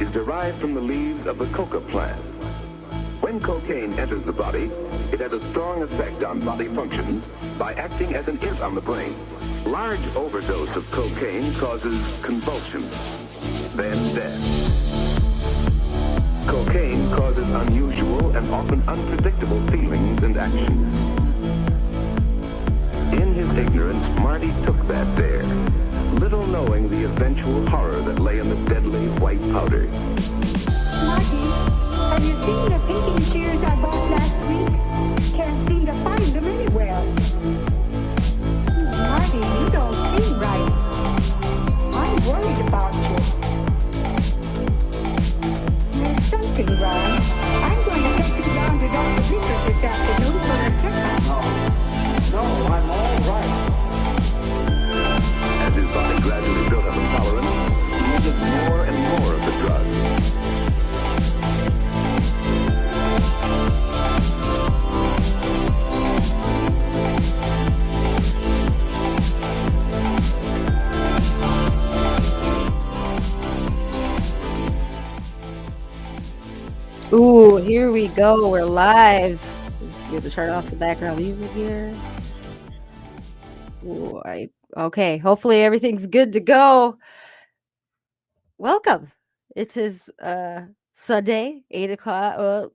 is derived from the leaves of the coca plant. When cocaine enters the body, it has a strong effect on body functions by acting as an it on the brain. Large overdose of cocaine causes convulsions, then death. Cocaine causes unusual and often unpredictable feelings and actions. In his ignorance, Marty took that dare, little knowing the eventual horror that lay in the deadly white powder. Marty, have you seen the painting shears I bought last week? Can't seem to find them anywhere. Marty, you don't see right. I'm worried about you. There's something wrong. I'm going to take you down to Dr. Peters this afternoon for a checkup. No, I'm all right. As his body gradually built up a tolerance, he needed more and more of the drug. Ooh, here we go. We're live. Just get to turn off the background music here. Ooh, okay. Hopefully everything's good to go. Welcome. It is Sunday, 8 o'clock. Well,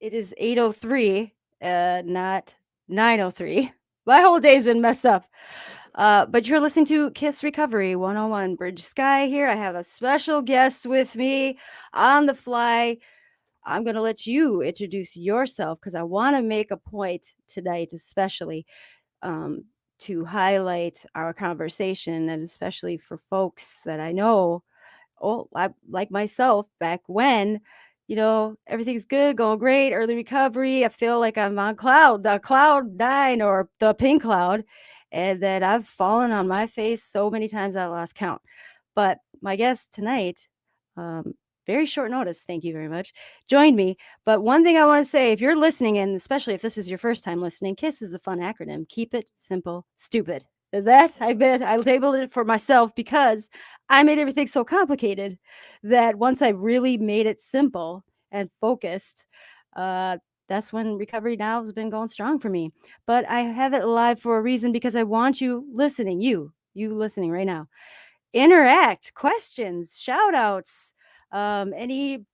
it is 8:03, not 9:03. My whole day's been messed up. But you're listening to K.I.S.S Recovery 101. Bridge Sky here. I have a special guest with me on the fly. I'm going to let you introduce yourself because I want to make a point tonight, especially to highlight our conversation, and especially for folks that I know, like myself, back when, everything's good, going great, early recovery. I feel like I'm on the cloud 9 or the pink cloud, and that I've fallen on my face so many times I lost count. But my guest tonight, very short notice, thank you very much, joined me. But one thing I want to say, if you're listening, and especially if this is your first time listening, KISS is a fun acronym. Keep it simple, stupid. That, I labeled it for myself because I made everything so complicated that once I really made it simple and focused, that's when recovery now has been going strong for me. But I have it live for a reason, because I want you listening, you listening right now. Interact, questions, shout outs, any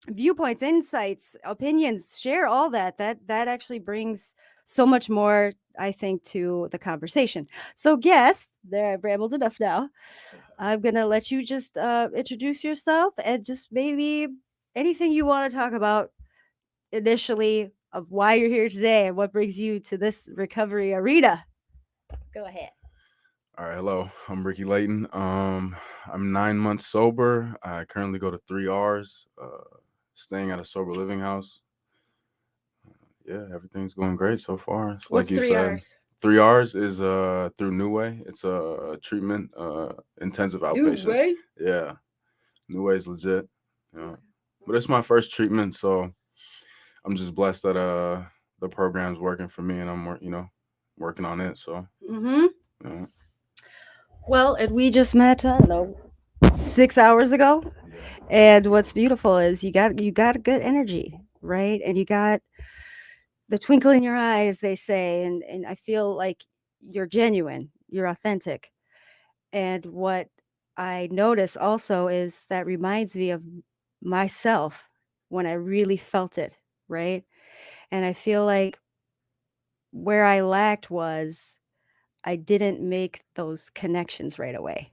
viewpoints, insights, opinions, share all that. That actually brings so much more, I think, to the conversation. So guest, there, I've rambled enough now. I'm going to let you just introduce yourself and just maybe anything you want to talk about initially, of why you're here today and what brings you to this recovery arena. Go ahead. All right, hello. I'm Ricky Layton. I'm 9 months sober. I currently go to 3 R's, staying at a sober living house. Yeah, everything's going great so far. It's What's like you 3 said, R's? 3 R's is through New Way. It's a treatment, intensive outpatient. New Way? Yeah, New Way is legit. Yeah, but it's my first treatment, so I'm just blessed that the program's working for me, and I'm working on it. So. Yeah. Well, and we just met, I don't know, 6 hours ago. Yeah. And what's beautiful is you got a good energy, right? And you got the twinkle in your eye, as they say. And I feel like you're genuine, you're authentic. And what I notice also is that reminds me of myself when I really felt it, right? And I feel like where I lacked was I didn't make those connections right away.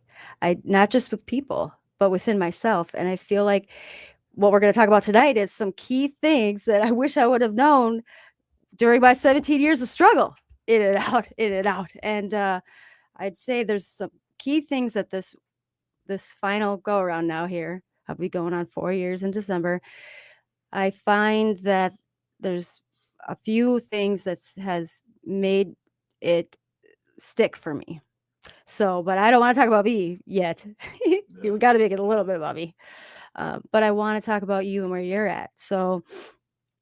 Not just with people, but within myself. And I feel like what we're going to talk about tonight is some key things that I wish I would have known during my 17 years of struggle, in and out, in and out. And I'd say there's some key things that this final go around now here, I'll be going on 4 years in December. I find that there's a few things that has made it stick for me. So, but I don't want to talk about me yet. We got to make it a little bit about me. But I want to talk about you and where you're at. So,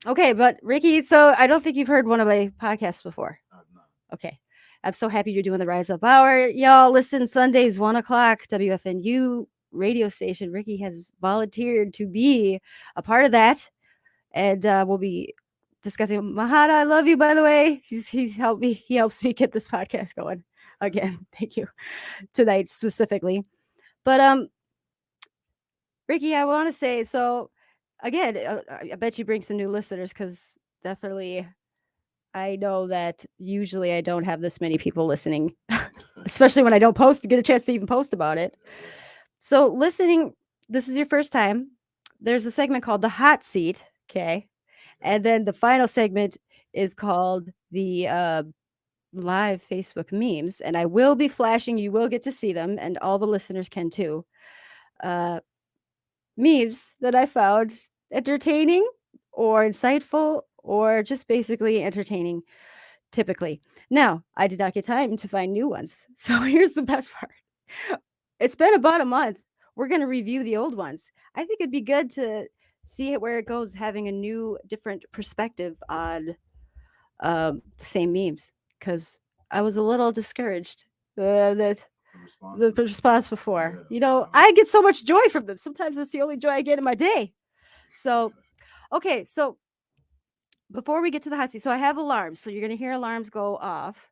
okay, but Ricky, so I don't think you've heard one of my podcasts before. No. Okay. I'm so happy you're doing the Rise Up Hour. Y'all listen Sundays, 1 o'clock, WFNU radio station. Ricky has volunteered to be a part of that, and we'll be discussing. Mahana, I love you, by the way. He's helped me. He helps me get this podcast going again. Thank you tonight specifically. But Ricky, I want to say so. Again, I bet you bring some new listeners because definitely I know that usually I don't have this many people listening, especially when I don't get a chance to even post about it. So, listening, this is your first time. There's a segment called the hot seat. Okay. And then the final segment is called the live Facebook memes. And I will be flashing, you will get to see them, and all the listeners can too. Memes that I found entertaining or insightful or just basically entertaining typically. Now, I did not get time to find new ones. So here's the best part. It's been about a month. We're going to review the old ones. I think it'd be good to see it where it goes, having a new, different perspective on the same memes. Because I was a little discouraged that the response before. I get so much joy from them. Sometimes it's the only joy I get in my day. So, okay, so before we get to the hot seat, so I have alarms. So you're going to hear alarms go off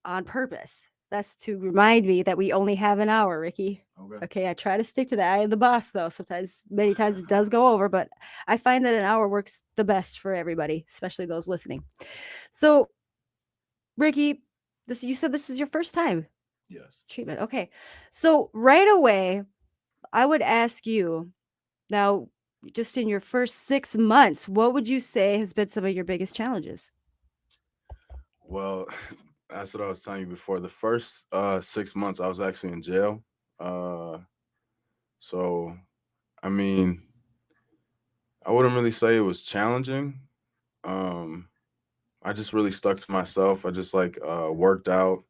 on purpose. That's to remind me that we only have an hour, Ricky. Okay, I try to stick to that. I am the boss, though. Many times it does go over, but I find that an hour works the best for everybody, especially those listening. So, Ricky, you said this is your first time. Yes. Treatment. Okay. So right away, I would ask you now, just in your first 6 months, what would you say has been some of your biggest challenges? Well, that's what I was telling you before. The first 6 months, I was actually in jail. So, I mean, I wouldn't really say it was challenging. I just really stuck to myself. I just worked out,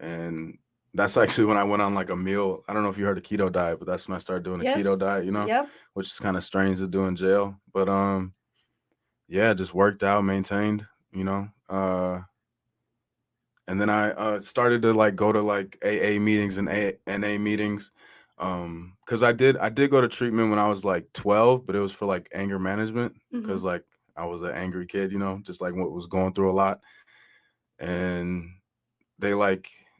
and that's actually when I went on like a meal. I don't know if you heard of keto diet, but that's when I started doing a keto diet. Yep. Which is kind of strange to do in jail. But yeah, just worked out, maintained. And then I started to go to like AA meetings and NA meetings, because I did go to treatment when I was like 12, but it was for like anger management because like I was an angry kid, just like what was going through a lot. And they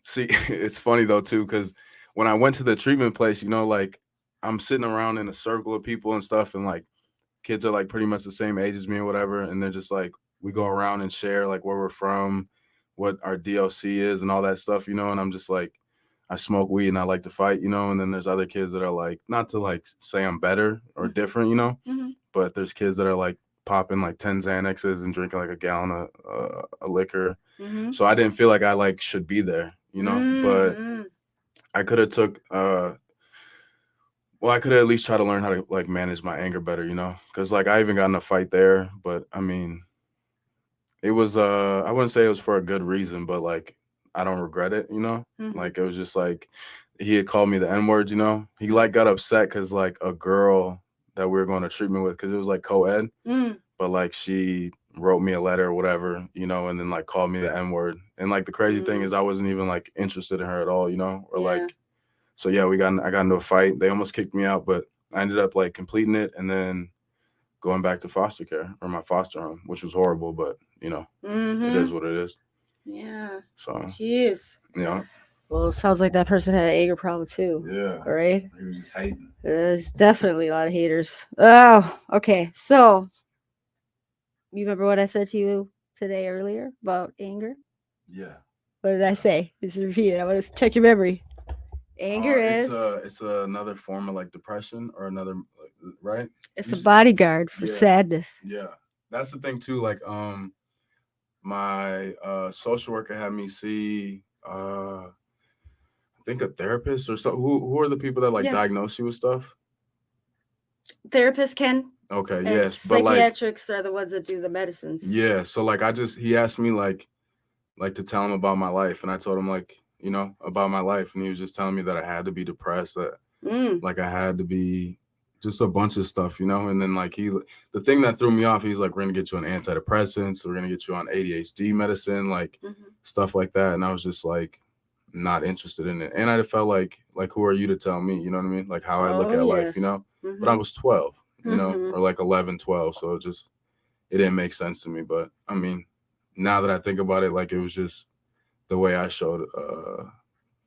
see, it's funny though too, because when I went to the treatment place, like I'm sitting around in a circle of people and stuff, and like kids are like pretty much the same age as me or whatever, and they're just like, we go around and share like where we're from, what our DLC is and all that stuff, and I'm just like, I smoke weed and I like to fight, and then there's other kids that are like, not to like say I'm better or different, but there's kids that are like popping like 10 Xanaxes and drinking like a gallon of liquor. So I didn't feel like I like should be there, but I could have took well, I could at least try to learn how to like manage my anger better, because like I even got in a fight there, but I mean, it was I wouldn't say it was for a good reason, but like I don't regret it, like it was just like he had called me the N-word, he like got upset because like a girl that we were going to treatment with, because it was like co-ed, but like she wrote me a letter or whatever, and then like called me the N-word, and like the crazy thing is I wasn't even like interested in her at all, or like. So yeah, I got into a fight. They almost kicked me out, but I ended up like completing it and then going back to foster care or my foster home, which was horrible, but it is what it is. Yeah. So Jeez. yeah. Well, it sounds like that person had an anger problem too. Yeah. Right? He was just hating. There's definitely a lot of haters. Oh, okay. So you remember what I said to you today earlier about anger? Yeah. What did I say? Just repeat it. I want to check your memory. Anger is it's another form of like depression or another, right? It's a bodyguard for sadness. Yeah, that's the thing too. Like my social worker had me see I think a therapist or so. Who are the people that like diagnose you with stuff? Therapists can. Okay, yes, but psychiatrics are the ones that do the medicines. Yeah, so like he asked me like to tell him about my life, and I told him like about my life, and he was just telling me that I had to be depressed, that like I had to be just a bunch of stuff, and then like the thing that threw me off, he's like, we're gonna get you on antidepressants, we're gonna get you on ADHD medicine, like stuff like that, and I was just like, not interested in it. And I felt like who are you to tell me, you know what I mean? Like how I look Oh at life, yes. But I was 12, Mm-hmm. or like 11, 12. So it didn't make sense to me. But I mean, now that I think about it, like it was just the way I showed,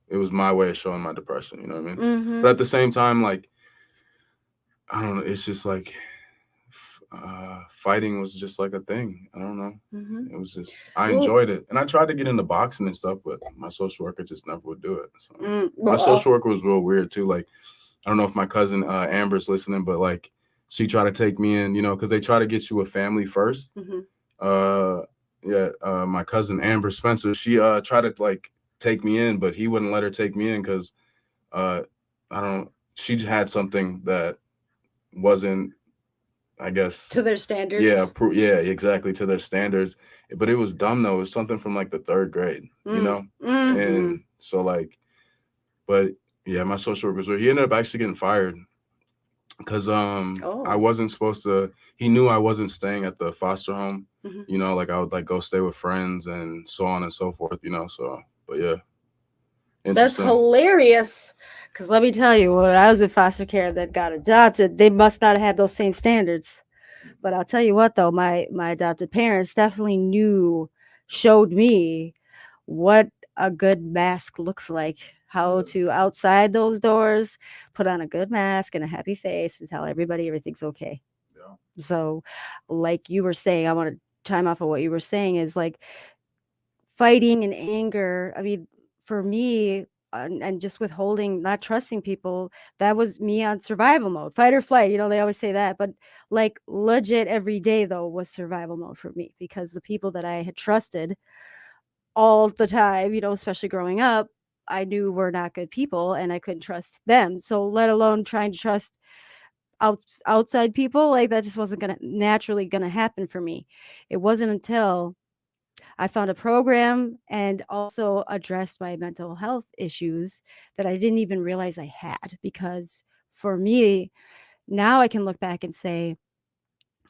it was my way of showing my depression, you know what I mean? Mm-hmm. But at the same time, like, I don't know, it's just like, fighting was just like a thing. I don't know. Mm-hmm. It was just I Well, enjoyed it, and I tried to get into boxing and stuff, but my social worker just never would do it. So my well, social worker was real weird too. Like I don't know if my cousin Amber's listening, but like she tried to take me in, because they try to get you a family first. mm-hmm. Uh, yeah, my cousin Amber Spencer, she tried to like take me in, but he wouldn't let her take me in because uh, I don't. She had something that wasn't, I guess, To their yeah, standards. yeah, exactly, to their standards. But it was dumb though. It was something from like the third grade, Mm-hmm. and so like, but yeah, my social worker was he ended up actually getting fired because I Oh. wasn't supposed to. He knew I wasn't staying at the foster home. Mm-hmm. Like I would like go stay with friends and so on and so forth. So, but yeah, That's interesting. hilarious. Because let me tell you, when I was in foster care that got adopted, they must not have had those same standards. But I'll tell you what, though, my adopted parents definitely showed me what a good mask looks like. How to outside those doors, put on a good mask and a happy face and tell everybody everything's okay. Yeah. So, like you were saying, I want to chime off of what you were saying is like fighting and anger. I mean, for me, and just withholding, not trusting people, that was me on survival mode, fight or flight. They always say that, but like legit every day though was survival mode for me because the people that I had trusted all the time, especially growing up, I knew were not good people and I couldn't trust them. So let alone trying to trust outside people, like that just wasn't gonna naturally gonna happen for me. It wasn't until I found a program and also addressed my mental health issues that I didn't even realize I had. Because for me, now I can look back and say,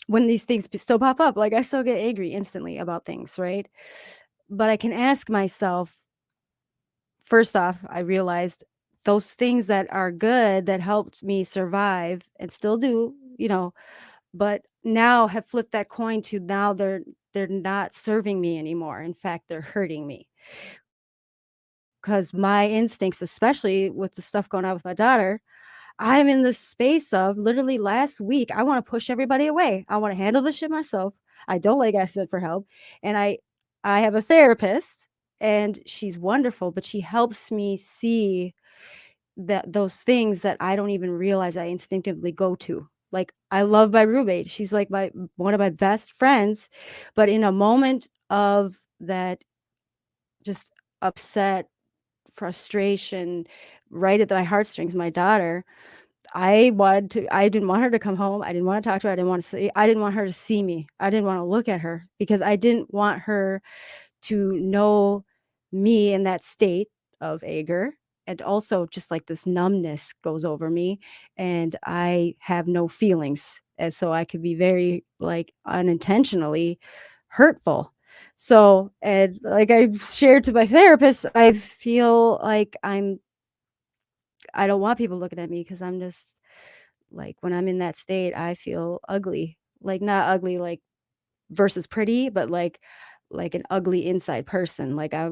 when these things still pop up, like I still get angry instantly about things, right? But I can ask myself, first off, I realized those things that are good that helped me survive and still do, but now have flipped that coin to now they're not serving me anymore. In fact, they're hurting me. Because my instincts, especially with the stuff going on with my daughter, I'm in this space of literally last week, I want to push everybody away. I want to handle this shit myself. I don't like asking for help. And I have a therapist and she's wonderful, but she helps me see that those things that I don't even realize I instinctively go to. Like I love my roommate. She's like my one of my best friends, but in a moment of that just upset frustration right at my heartstrings, my daughter, I didn't want her to come home. I didn't want to talk to her. I didn't want her to see me. I didn't want to look at her because I didn't want her to know me in that state of anger. And also just like this numbness goes over me and I have no feelings. And so I could be very like unintentionally hurtful. So, and like I shared to my therapist, I feel like I don't want people looking at me because I'm just like when I'm in that state, I feel ugly. Like not ugly like versus pretty, but like an ugly inside person. Like I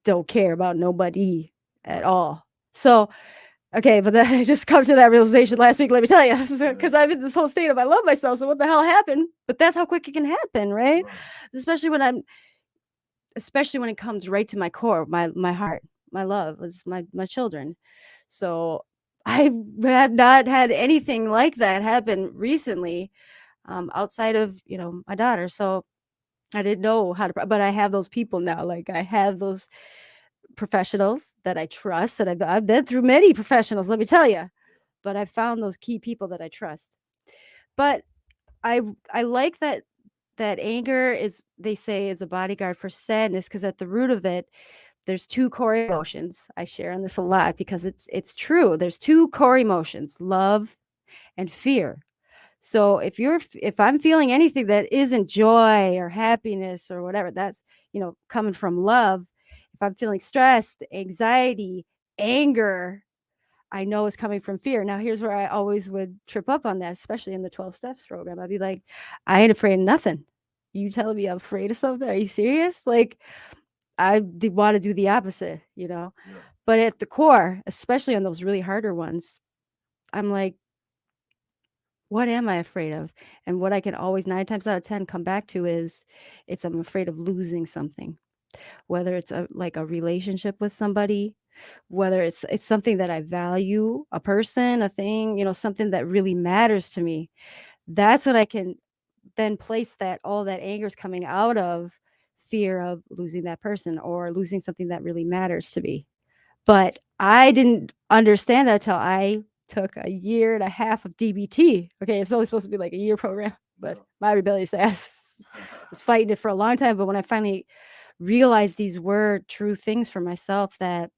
don't care about nobody at all. So okay, but then I just come to that realization last week. Let me tell you, because I'm in this whole state of I love myself. So what the hell happened? But that's how quick it can happen, right? Especially when especially when it comes right to my core, my heart, my love was my children. So I have not had anything like that happen recently, outside of my daughter. So I didn't know how to, but I have those people now. Like I have those professionals that I trust, and I've been through many professionals. Let me tell you, but I found those key people that I trust. But I I like that anger is they say is a bodyguard for sadness because at the root of it there's two core emotions. I share on this a lot because it's true. There's two core emotions, love and fear. So if I'm feeling anything that isn't joy or happiness or whatever, that's coming from love. If if I'm feeling stressed, anxiety, anger, I know it's coming from fear. Now, here's where I always would trip up on that, especially in the 12 steps program. I'd be like, I ain't afraid of nothing. You telling me I'm afraid of something? Are you serious? Like, I want to do the opposite, you know? Yeah. But at the core, especially on those really harder ones, I'm like, what am I afraid of? And what I can always 9 times out of 10 come back to is I'm afraid of losing something. Whether it's like a relationship with somebody, whether it's something that I value, a person, a thing, something that really matters to me. That's when I can then place that all that anger is coming out of fear of losing that person or losing something that really matters to me. But I didn't understand that until I took a year and a half of DBT. Okay, it's only supposed to be like a year program, but my rebellious ass was fighting it for a long time. But when I finally realized these were true things for myself, that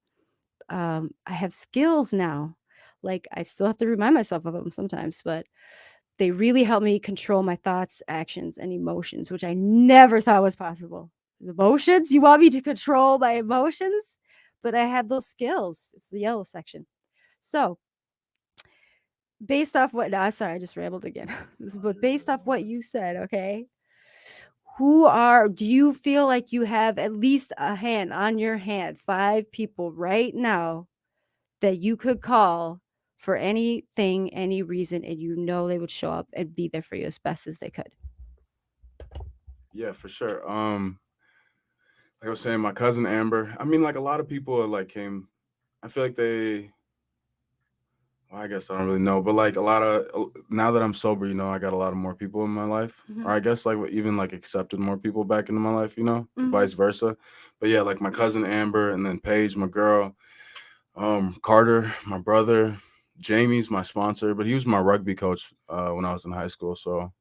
I have skills now. Like, I still have to remind myself of them sometimes, but they really help me control my thoughts, actions, and emotions, which I never thought was possible. Emotions? You want me to control my emotions? But I have those skills. It's the yellow section. So, based off what, no, sorry, I just rambled again. But based off what you said, okay, do you feel like you have at least a hand on your hand, 5 people right now that you could call for anything, any reason, and they would show up and be there for you as best as they could? Yeah, for sure. Like I was saying, my cousin Amber. I mean, like a lot of people are like came. I feel like they. Well, I guess I don't really know, but like a lot of now that I'm sober, I got a lot of more people in my life, or I guess like even like accepted more people back into my life, vice versa. But yeah, like my cousin Amber, and then Paige, my girl, Carter, my brother, Jamie's my sponsor, but he was my rugby coach when I was in high school. So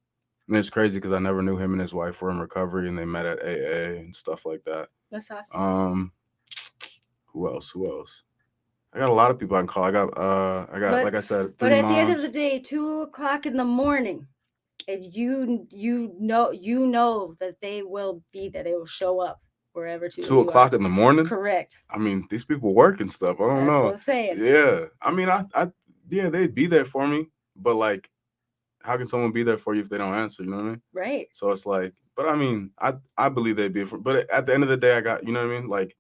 and it's crazy because I never knew him and his wife were in recovery, and they met at AA and stuff like that. That's awesome. Who else? Who else? I got a lot of people I can call. I got But- like I said, But 3 at the end of moms. the day, 2 o'clock in the morning, and you know that they will be there. They will show up wherever 2 o'clock in the morning. Correct. I mean, these people work and stuff. I don't That's know. what I'm saying. Yeah, I mean, yeah, they'd be there for me, but like, how can someone be there for you if they don't answer? You know what I mean? Right. So it's like, but I mean, I believe they'd be for. But at the end of the day, I got, you know what I mean? Like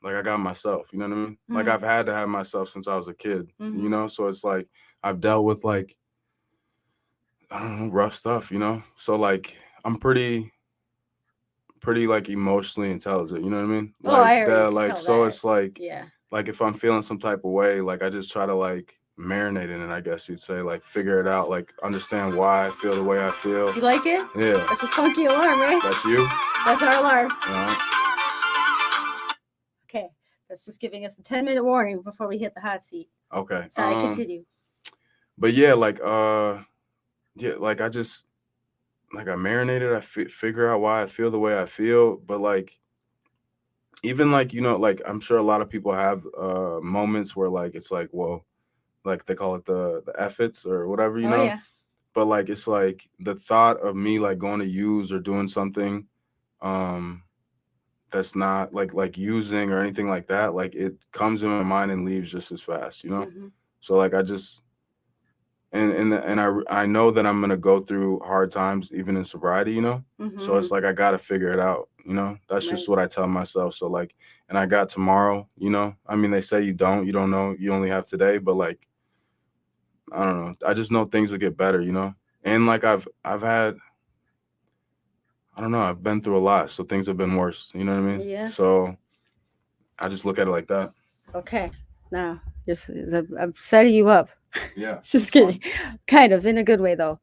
I got myself. You know what I mean? Like I've had to have myself since I was a kid. So it's like I've dealt with like I don't know rough stuff. So like I'm pretty like emotionally intelligent. You know what I mean? Oh, I Like already that. can Like tell so, that. it's like Yeah. like if I'm feeling some type of way, like I just try to like marinate in it, I guess you'd say, like figure it out, like understand why I feel the way I feel. You like it? Yeah. That's a funky alarm, right? That's you? That's our alarm. Uh-huh. Okay. That's just giving us a 10-minute warning before we hit the hot seat. Okay. Sorry, continue. But yeah, like like I just like I marinated, I figure out why I feel the way I feel, but like even like like I'm sure a lot of people have moments where like it's like, well, like they call it the efforts or whatever, Yeah. But like it's like the thought of me like going to use or doing something that's not like using or anything like that, like it comes in my mind and leaves just as fast, So like I just and I know that I'm gonna go through hard times even in sobriety, So it's like I gotta figure it out, That's just Right. what I tell myself. So like, and I got tomorrow, I mean, they say you don't know, you only have today, but like I don't know. I just know things will get better, And like I've had, I don't know, I've been through a lot, so things have been worse. You know what I mean? Yes. So I just look at it like that. Okay. Now, I'm setting you up. Yeah. Just kidding. Kind of in a good way though.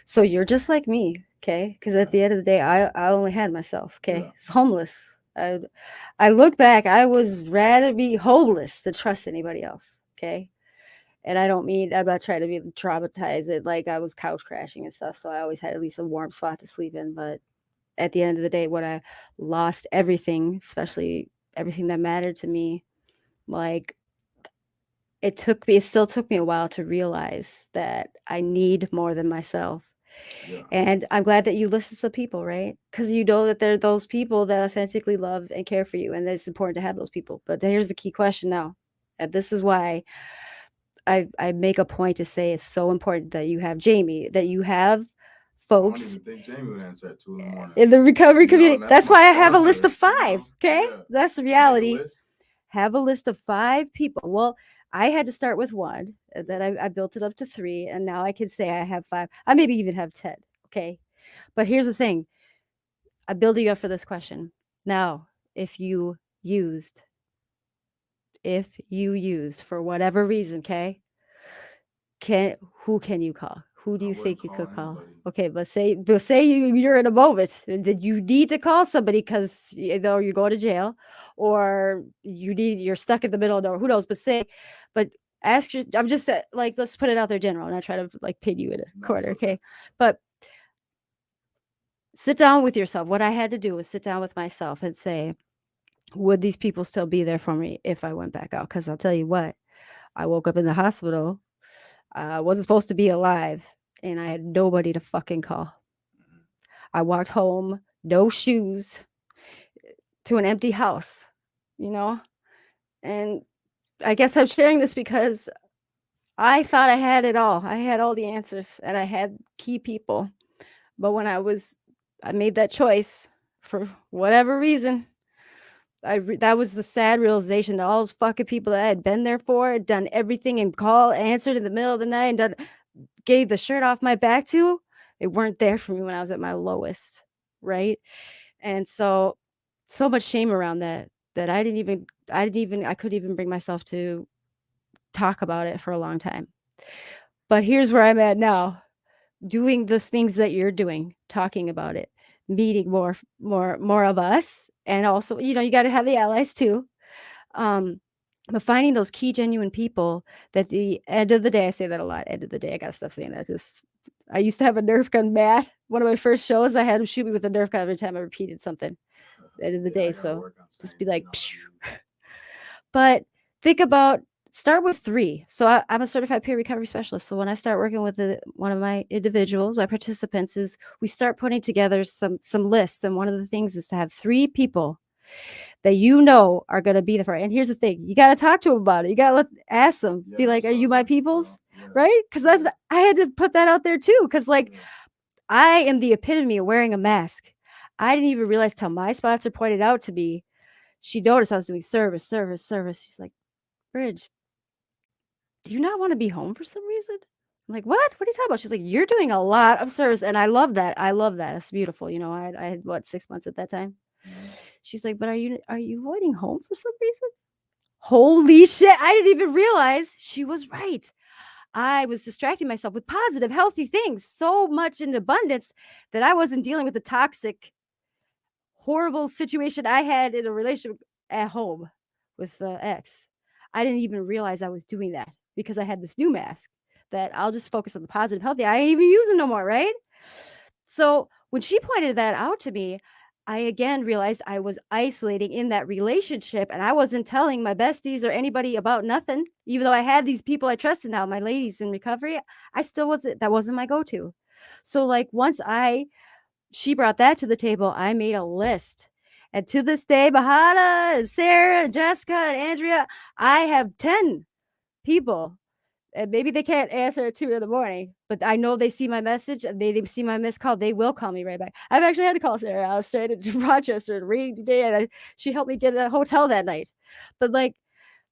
So you're just like me, okay? Because at the end of the day, I only had myself, okay? Yeah. It's homeless. I look back, I was rather be homeless than trust anybody else, okay? And I'm not trying to be traumatized. Like I was couch crashing and stuff, so I always had at least a warm spot to sleep in. But at the end of the day, when I lost everything, especially everything that mattered to me, like it still took me a while to realize that I need more than myself. Yeah. And I'm glad that you listen to people, right? Because you know that there are those people that authentically love and care for you, and it's important to have those people. But here's the key question now, and this is why I make a point to say it's so important that you have Jamie, that you have I don't folks even think Jamie would answer at 2 in the morning. in the recovery You know, community. and That's my why I have a list sponsor, of 5. Okay, Yeah. that's the Make a reality. list. Have a list of 5 people. Well, I had to start with 1, and then I built it up to 3, and now I can say I have 5. I maybe even have 10. Okay, but here's the thing. I'm building you up for this question. Now, if you used for whatever reason, okay, who can you call? Who do I you wouldn't think you call could call? anybody. Okay, but say you're in a moment and that you need to call somebody because either you're going to jail or you're stuck in the middle of nowhere. Who knows? But ask your. I'm just like, let's put it out there, general, and I try to like pin you in a No, corner. it's okay. Okay, but sit down with yourself. What I had to do was sit down with myself and say, would these people still be there for me if I went back out? Because I'll tell you what, I woke up in the hospital. I wasn't supposed to be alive, and I had nobody to fucking call. I walked home, no shoes, to an empty house, you know? And I guess I'm sharing this because I thought I had it all. I had all the answers and I had key people. But when I made that choice for whatever reason, that was the sad realization that all those fucking people that I had been there for, done everything and answered in the middle of the night, and gave the shirt off my back to, they weren't there for me when I was at my lowest, right? And so much shame around that I couldn't even bring myself to talk about it for a long time. But here's where I'm at now, doing the things that you're doing, talking about it, meeting more of us, and also, you got to have the allies too. But finding those key genuine people that at the end of the day, I say that a lot. End of the day, I gotta stop saying that. I used to have a Nerf gun, Matt. One of my first shows, I had him shoot me with a Nerf gun every time I repeated something. At the end of the day, so just be like, but think about, start with 3. So I'm a certified peer recovery specialist. So when I start working with one of my individuals, my participants, is we start putting together some lists. And one of the things is to have 3 people that are going to be there for. And here's the thing, you got to talk to them about it. You got to ask them, be like, are you my peoples? Right? Because I had to put that out there too. Because like, I am the epitome of wearing a mask. I didn't even realize till my sponsor pointed out to me. She noticed I was doing service. She's like, Bridge, do you not want to be home for some reason? I'm like, what? What are you talking about? She's like, you're doing a lot of service. And I love that. It's beautiful. I had 6 months at that time. She's like, but are you avoiding home for some reason? Holy shit. I didn't even realize she was right. I was distracting myself with positive, healthy things so much in abundance that I wasn't dealing with the toxic, horrible situation I had in a relationship at home with the ex. I didn't even realize I was doing that because I had this new mask that I'll just focus on the positive, healthy. I ain't even using no more, right? So when she pointed that out to me, I again realized I was isolating in that relationship and I wasn't telling my besties or anybody about nothing. Even though I had these people I trusted now, my ladies in recovery, that wasn't my go-to. So like once she brought that to the table, I made a list. And to this day, Bahada and Sarah and Jessica and Andrea, I have 10 people. And maybe they can't answer at 2 in the morning, but I know they see my message and they see my missed call. They will call me right back. I've actually had to call Sarah. I was straight into Rochester and reading today, and she helped me get a hotel that night. But like,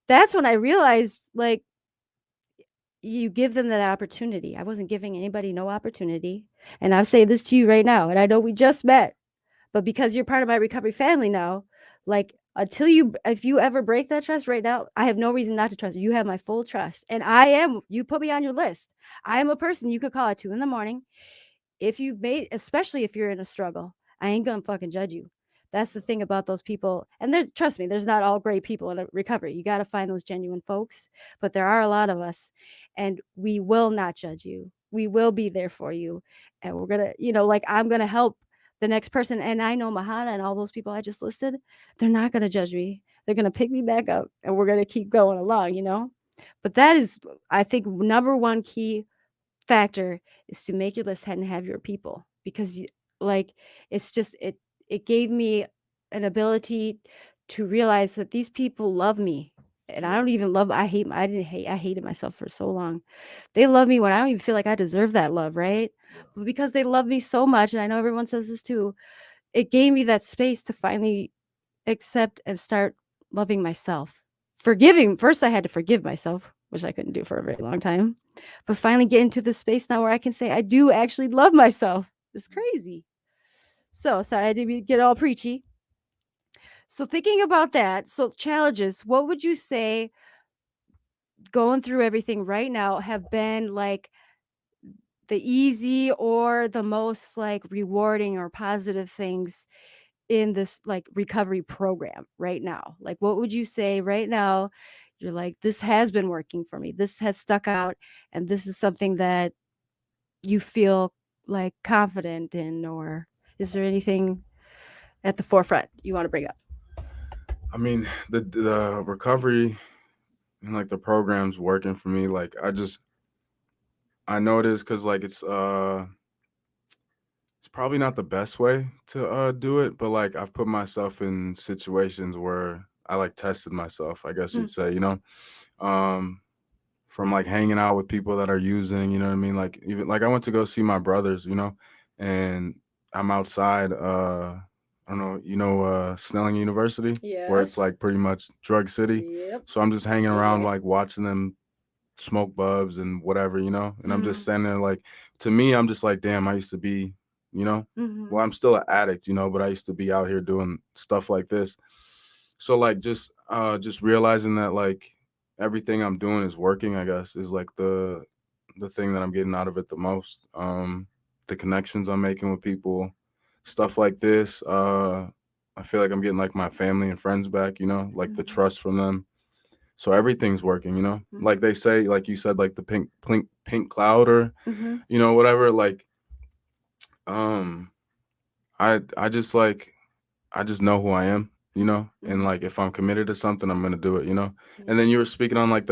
that's when I realized, like, you give them that opportunity. I wasn't giving anybody no opportunity. And I'll say this to you right now, and I know we just met, but because you're part of my recovery family now, like if you ever break that trust right now, I have no reason not to trust you. You have my full trust. And you put me on your list. I am a person you could call at 2 in the morning. Especially if you're in a struggle, I ain't gonna fucking judge you. That's the thing about those people. And trust me, there's not all great people in a recovery. You got to find those genuine folks, but there are a lot of us, and we will not judge you. We will be there for you. And we're going to, like, I'm going to help the next person. And I know Mahana and all those people I just listed, they're not going to judge me. They're going to pick me back up and we're going to keep going along, But that is, I think, number one key factor is to make your list and have your people, because like it's just it gave me an ability to realize that these people love me. And I don't even love I hated myself for so long. They love me when I don't even feel like I deserve that love, right? But because they love me so much, and I know everyone says this too, it gave me that space to finally accept and start loving myself. Forgiving, first I had to forgive myself, which I couldn't do for a very long time. But finally get into the space now where I can say I do actually love myself. It's crazy. So sorry, I didn't get all preachy. So thinking about that, so challenges, what would you say going through everything right now have been like the easy or the most like rewarding or positive things in this like recovery program right now? Like, what would you say right now? You're like, this has been working for me. This has stuck out. And this is something that you feel like confident in, or is there anything at the forefront you want to bring up? I mean, the recovery and like the program's working for me. Like I know it is because like it's probably not the best way to do it, but like I've put myself in situations where I like tested myself, I guess you'd say, um, from like hanging out with people that are using, you know what I mean? Like even like I went to go see my brothers, and I'm outside, I don't know, Snelling University, where it's Yes. like pretty much drug city. Yep. So I'm just hanging Been around there. like watching them smoke bubs and whatever, and I'm just Mm-hmm. standing there like, to me, I'm just like, damn, I used to be, Mm-hmm. well, I'm still an addict, but I used to be out here doing stuff like this. So like just realizing that like everything I'm doing is working, I guess, is like the thing that I'm getting out of it the most. The connections I'm making with people, stuff like this. I feel like I'm getting like my family and friends back, like the trust from them. So everything's working, like they say, like you said, like the pink cloud, or Mm-hmm. whatever. Like um I just like I just know who I am, and like if I'm committed to something, I'm gonna do it. And then you were speaking on like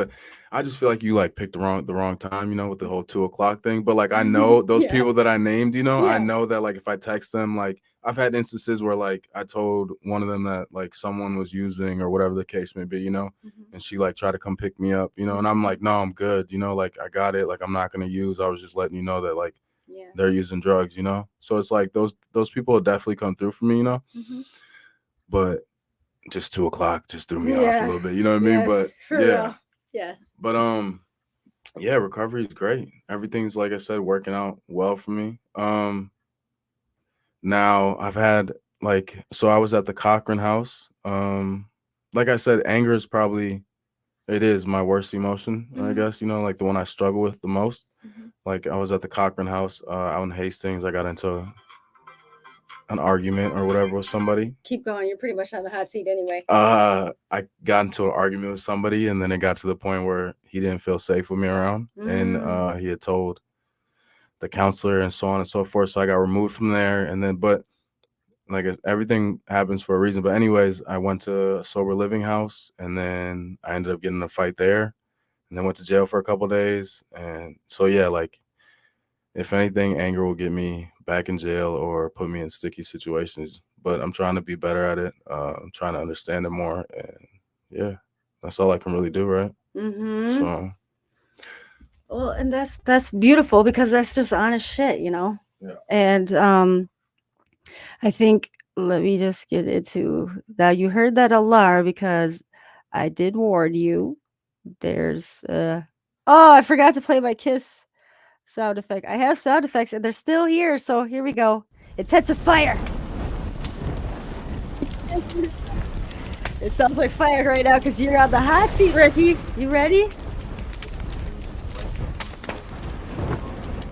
I just feel like you like picked the wrong time, with the whole 2 o'clock thing. But like I know those Yeah. people that I named, I Yeah. know that like if I text them, like I've had instances where like I told one of them that like someone was using or whatever the case may be, and she like tried to come pick me up, and I'm like, no, I'm good, like I got it, like I'm not gonna use. I was just letting you know that like Yeah. they're using drugs, So it's like those people will definitely come through for me, Mm-hmm. but just 2 o'clock just threw me off a Yeah. little bit, you know what I mean? But Yes, for yeah, real. Yes. but yeah, recovery is great. Everything's, like I said, working out well for me. Now I've had like, so I was at the Cochran House. Like I said, anger is probably, it is my worst emotion, I guess, like the one I struggle with the most. Like I was at the Cochran House out in Hastings. I got into an argument or whatever with somebody. Keep going. You're pretty much on the hot seat anyway. I got into an argument with somebody, and then it got to the point where he didn't feel safe with me around, and he had told the counselor and so on and so forth. So I got removed from there, and then, but like everything happens for a reason. But anyways, I went to a sober living house, and then I ended up getting in a fight there, and then went to jail for a couple days. And so yeah, like if anything, anger will get me back in jail or put me in sticky situations. But I'm trying to be better at it. I'm trying to understand it more, and yeah, that's all I can really do, right? Mm-hmm. So Well, and that's beautiful, because that's just honest shit, yeah. And I think, let me just get into now. You heard that alarm because I did warn you. There's oh, I forgot to play my K.I.S.S sound effect. I have sound effects and they're still here, so here we go. Intensive fire. It sounds like fire right now because you're on the hot seat, Ricky. You ready?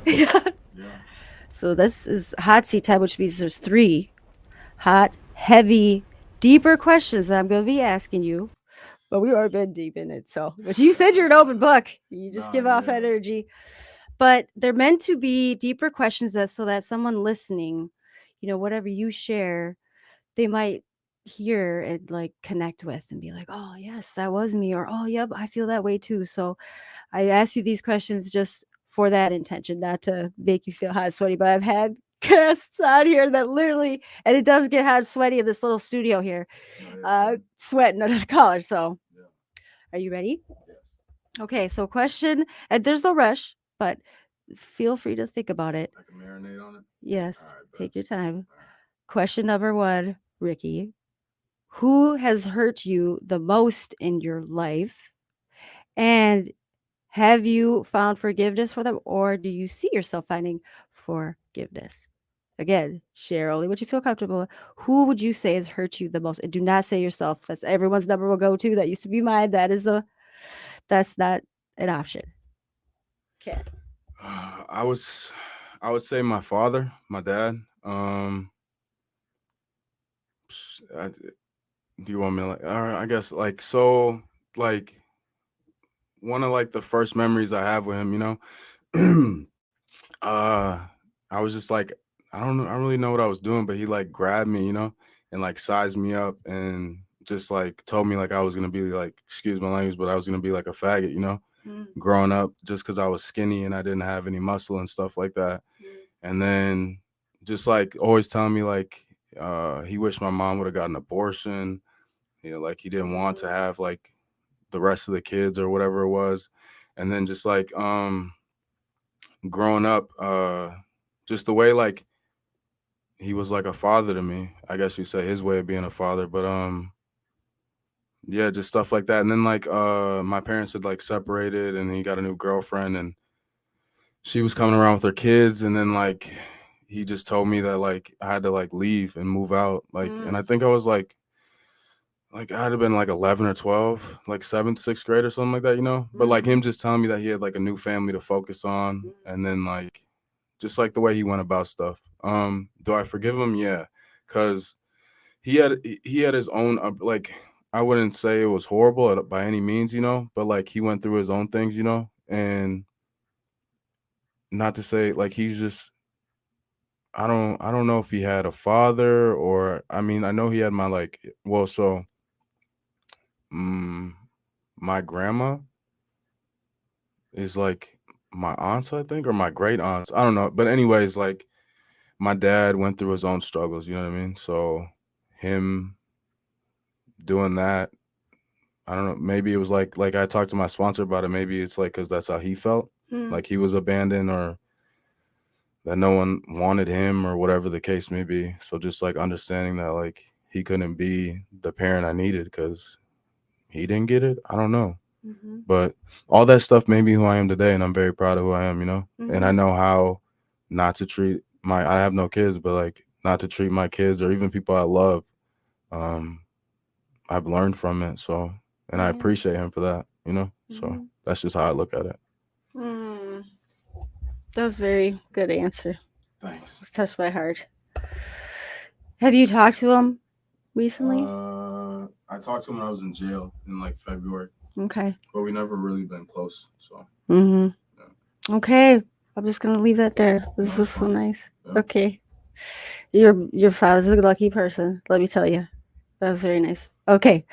Yeah. So this is hot seat time, which means there's 3 hot, heavy, deeper questions that I'm going to be asking you. But we've already been deep in it, so. But you said you're an open book. You just give off that energy. But they're meant to be deeper questions so that someone listening, whatever you share, they might hear and like connect with and be like, oh yes, that was me, or oh yep, I feel that way too. So I ask you these questions just for that intention, not to make you feel hot and sweaty. But I've had guests on here that literally, and it does get hot and sweaty in this little studio here, sweating under the collar. So, are you ready? Okay, so question, and there's no rush, but feel free to think about it. I can marinate on it. Yes, All right, take bet. your time. All right. Question number 1, Ricky. Who has hurt you the most in your life? And have you found forgiveness for them, or do you see yourself finding forgiveness? Again, share only what you feel comfortable with. Who would you say has hurt you the most? And do not say yourself. That's everyone's number one go-to. That used to be mine. That's not an option. Okay. I would say my father, my dad. Do you want me to like? I guess like so like one of like the first memories I have with him, you know. I was just like, I don't know, I don't really know what I was doing, but he like grabbed me, you know, and like sized me up and just like told me like I was gonna be like, excuse my language, but I was gonna be like a faggot, you know, growing up just because I was skinny and I didn't have any muscle and stuff like that. And then just like always telling me like he wished my mom would have got an abortion, you know, like he didn't want to have like the rest of the kids or whatever it was. And then just like growing up, just the way like he was like a father to me. I guess you say his way of being a father, but yeah, just stuff like that. And then like my parents had like separated and he got a new girlfriend and she was coming around with her kids and then like he just told me that like I had to like leave and move out. Like and I think I was like I had been like 11 or 12, like 7th, 6th grade or something like that, you know? But like him just telling me that he had like a new family to focus on and then like just like the way he went about stuff. Do I forgive him? Yeah. Cuz he had his own like I wouldn't say it was horrible by any means, you know, but like he went through his own things, you know, and not to say like he's just I don't know if he had a father or I mean I know he had my like well so mm, my grandma is like my aunts I think or my great aunts I don't know but anyways like my dad went through his own struggles, you know what I mean? So him doing that I don't know. Maybe it was like I talked to my sponsor about it. Maybe it's like because that's how he felt, like he was abandoned or that no one wanted him or whatever the case may be. So just like understanding that like he couldn't be the parent I needed because he didn't get it. I don't know, but all that stuff made me who I am today, and I'm very proud of who I am. You know, and I know how not to treat my. I have no kids, but like not to treat my kids or even people I love. I've learned from it. So, and I appreciate him for that, you know? So that's just how I look at it. That was a very good answer. Thanks. It's touched my heart. Have you talked to him recently? I talked to him when I was in jail in like February, Okay. but we never really been close. So, Okay. I'm just gonna leave that there. This is so nice. Yeah. Okay. Your father's a lucky person, let me tell you. That was very nice. Okay.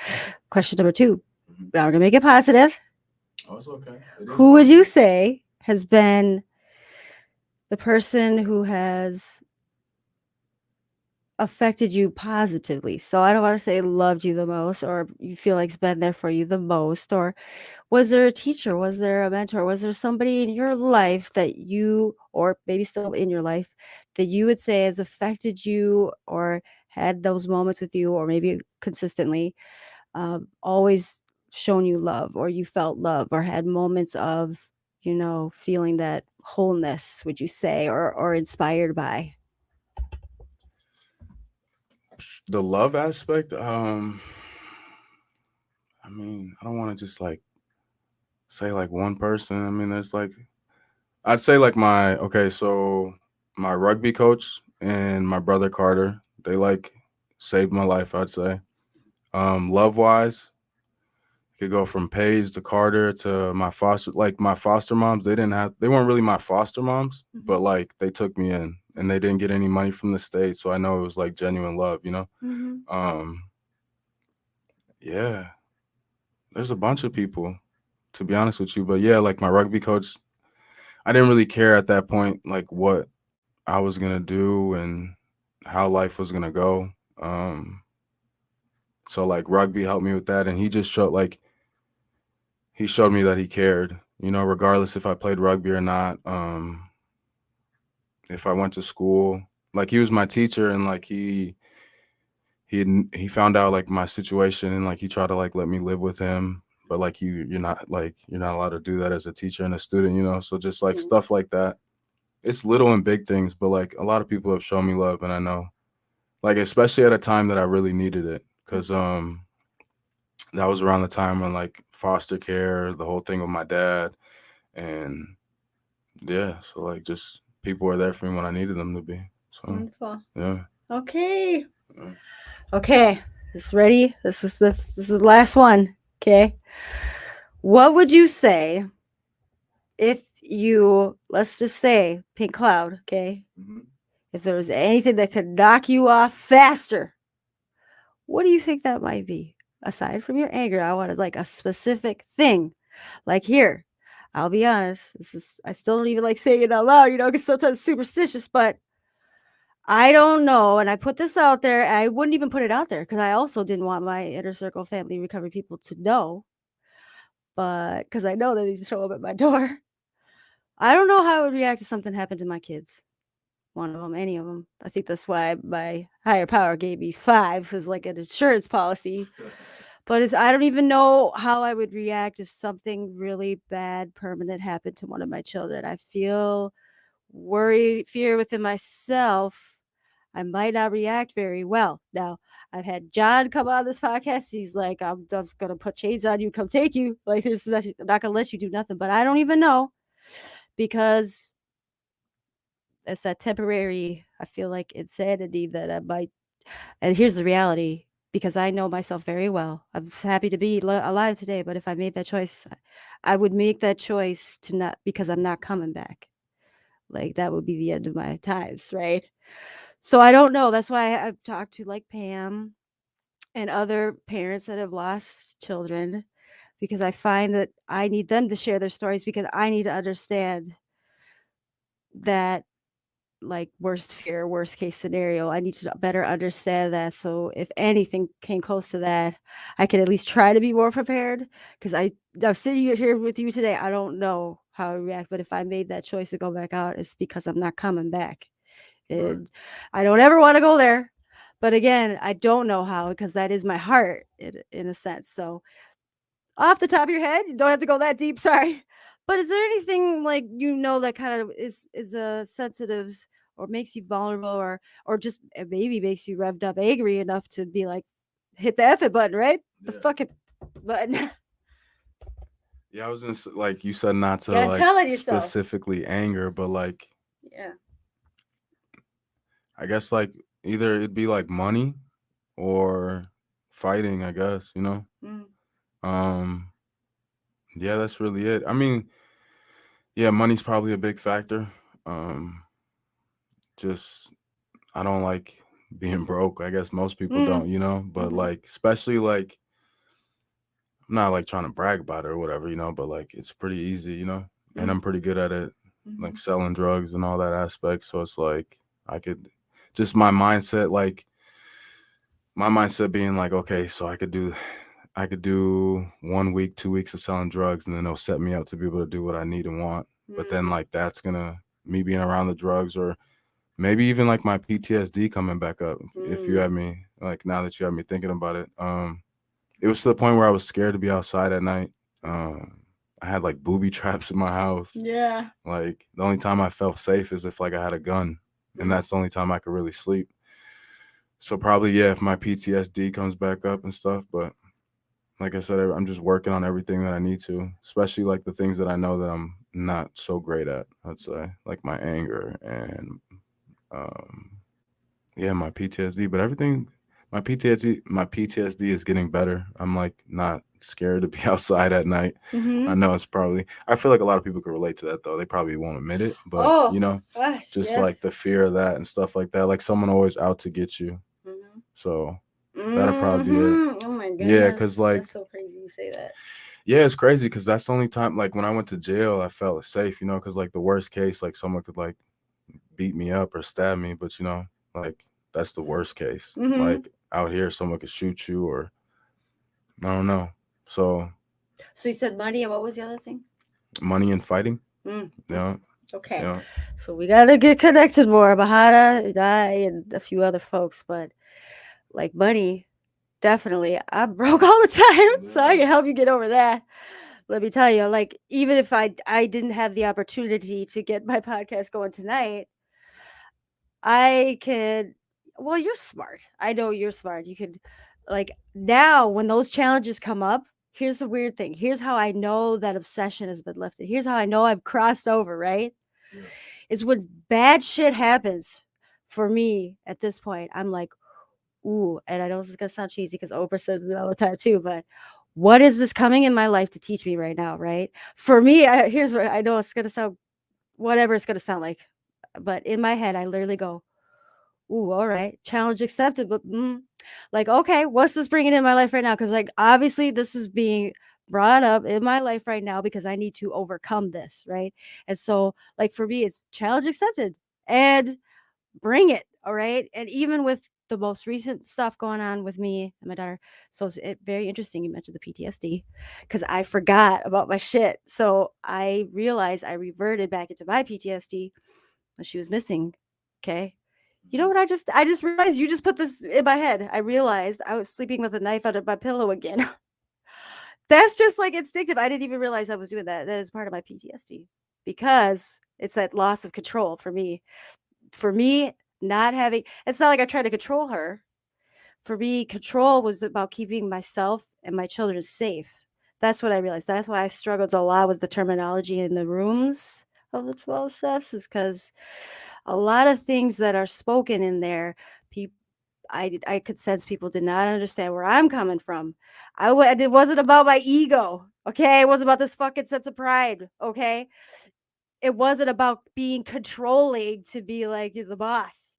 Question number 2. Now we're gonna make it positive. Oh, it's okay. It is Who would you positive. say has been the person who has affected you positively? So I don't want to say loved you the most or you feel like it's been there for you the most, or was there a teacher, was there a mentor, was there somebody in your life that you, or maybe still in your life, that you would say has affected you or had those moments with you, or maybe consistently always shown you love, or you felt love, or had moments of, feeling that wholeness, would you say, or inspired by? The love aspect, I mean, I don't want to just like say like one person. I mean, there's like, I'd say like so my rugby coach and my brother Carter, they like saved my life, I'd say. Love wise, could go from Paige to Carter to my foster moms. They weren't really my foster moms, but like they took me in and they didn't get any money from the state. So I know it was like genuine love, you know? Yeah, there's a bunch of people to be honest with you, but yeah, like my rugby coach, I didn't really care at that point, like what I was gonna do and how life was gonna go. Um, so like rugby helped me with that, and he showed me that he cared. You know, regardless if I played rugby or not. If I went to school, like he was my teacher, and like he found out like my situation, and like he tried to like let me live with him. But like you're not allowed to do that as a teacher and a student, you know. So just like stuff like that. It's little and big things, but like a lot of people have shown me love, and I know, like especially at a time that I really needed it, because that was around the time when like foster care, the whole thing with my dad, and yeah, so like just people were there for me when I needed them to be. So Wonderful. yeah. Okay. Yeah. Okay. This ready? This is the last one. Okay. What would you say if you, let's just say, pink cloud, okay? Mhm. If there was anything that could knock you off faster, what do you think that might be? Aside from your anger, I wanted like a specific thing. Like here, I'll be honest, I still don't even like saying it out loud, because sometimes it's superstitious, but I don't know. And I put this out there, and I wouldn't even put it out there because I also didn't want my inner circle family recovery people to know. But because I know that they show up at my door. I don't know how I would react if something happened to my kids. One of them, any of them. I think that's why my higher power gave me 5 as like an insurance policy. But I don't even know how I would react if something really bad, permanent happened to one of my children. I feel worried, fear within myself. I might not react very well. Now, I've had John come on this podcast. He's like, I'm just going to put chains on you, come take you. Like, I'm not going to let you do nothing. But I don't even know because it's that temporary, I feel like, insanity that I might. And here's the reality, because I know myself very well. I'm happy to be alive today, but if I made that choice, I would make that choice to not, because I'm not coming back. Like that would be the end of my times, right? So I don't know. That's why I've talked to like Pam and other parents that have lost children, because I find that I need them to share their stories because I need to understand that, like, worst fear, worst case scenario. I need to better understand that. So if anything came close to that, I could at least try to be more prepared. Because I'm sitting here with you today. I don't know how I react, but if I made that choice to go back out, it's because I'm not coming back. Right. And I don't ever want to go there. But again, I don't know how, because that is my heart in a sense. So off the top of your head, you don't have to go that deep. Sorry. But is there anything like that kind of is a sensitive or makes you vulnerable, or just maybe makes you revved up angry enough to be like, hit the F it button, right? The Yeah. fucking button. Yeah, I was gonna like you said not to Gotta like tell it yourself. specifically anger, but like Yeah. I guess like either it'd be like money or fighting, I guess, you know? Mm. Um yeah, that's really it. I mean, yeah, money's probably a big factor. Um just I don't like being broke. I guess most people don't, you know? But Mhm. like especially like I'm not like trying to brag about it or whatever, you know, but like it's pretty easy, you know? And I'm pretty good at it, like selling drugs and all that aspect. So it's like I could just my mindset being like, okay, so I could do 1 week, 2 weeks of selling drugs, and then they'll set me up to be able to do what I need and want. But then like that's gonna me being around the drugs, or maybe even like my PTSD coming back up if you have me, like now that you have me thinking about it. It was to the point where I was scared to be outside at night. I had like booby traps in my house. Yeah. Like the only time I felt safe is if like I had a gun, and that's the only time I could really sleep. So probably yeah, if my PTSD comes back up and stuff, but like I said, I'm just working on everything that I need to, especially like the things that I know that I'm not so great at. I'd say like my anger and um, yeah, my PTSD. But everything, my PTSD is getting better. I'm like not scared to be outside at night. I know it's probably. I feel like a lot of people can relate to that though. They probably won't admit it, but Oh, you know, gosh, just like the fear of that and stuff like that. Like someone always out to get you. So that'll probably be it. Oh my Yeah, goodness. cause like That's so crazy you say that. Yeah, it's crazy because that's the only time, like when I went to jail, I felt safe, because like the worst case, like someone could like beat me up or stab me, but like that's the worst case. Mm-hmm. Like out here, someone could shoot you or I don't know. So So you said money, and what was the other thing? money and fighting. Mm. Yeah. Okay. Yeah. So we gotta get connected more, Bahada and I and a few other folks, but like money, definitely. I'm broke all the time, so I can help you get over that. Let me tell you, like even if I didn't have the opportunity to get my podcast going tonight, I could. Well, you're smart. I know you're smart. You could, like, now when those challenges come up. Here's the weird thing. Here's how I know that obsession has been lifted. Here's how I know I've crossed over. Right? Is when bad shit happens for me at this point. I'm like, ooh, and I know this is gonna sound cheesy because Oprah says it all the time too, but what is this coming in my life to teach me right now? Right? For me, here's what I know it's gonna sound whatever it's gonna sound like, but in my head, I literally go, ooh, all right, challenge accepted, but like, okay, what's this bringing in my life right now? Because like obviously this is being brought up in my life right now because I need to overcome this, right? And so, like for me, it's challenge accepted and bring it, all right? And even with the most recent stuff going on with me and my daughter, so it's very interesting you mentioned the PTSD because I forgot about my shit. So I realized I reverted back into my PTSD when she was missing. Okay. You know what I just realized you just put this in my head. I realized I was sleeping with a knife under my pillow again. That's just like instinctive. I didn't even realize I was doing that. That is part of my PTSD because it's that loss of control for me. For me, not having it's not like I tried to control her. For me, control was about keeping myself and my children safe. That's what I realized. That's why I struggled a lot with the terminology in the rooms of the 12 steps, is because a lot of things that are spoken in there, people. I could sense people did not understand where I'm coming from. It wasn't about my ego, okay? It wasn't about this fucking sense of pride, okay? It wasn't about being controlling to be like the boss.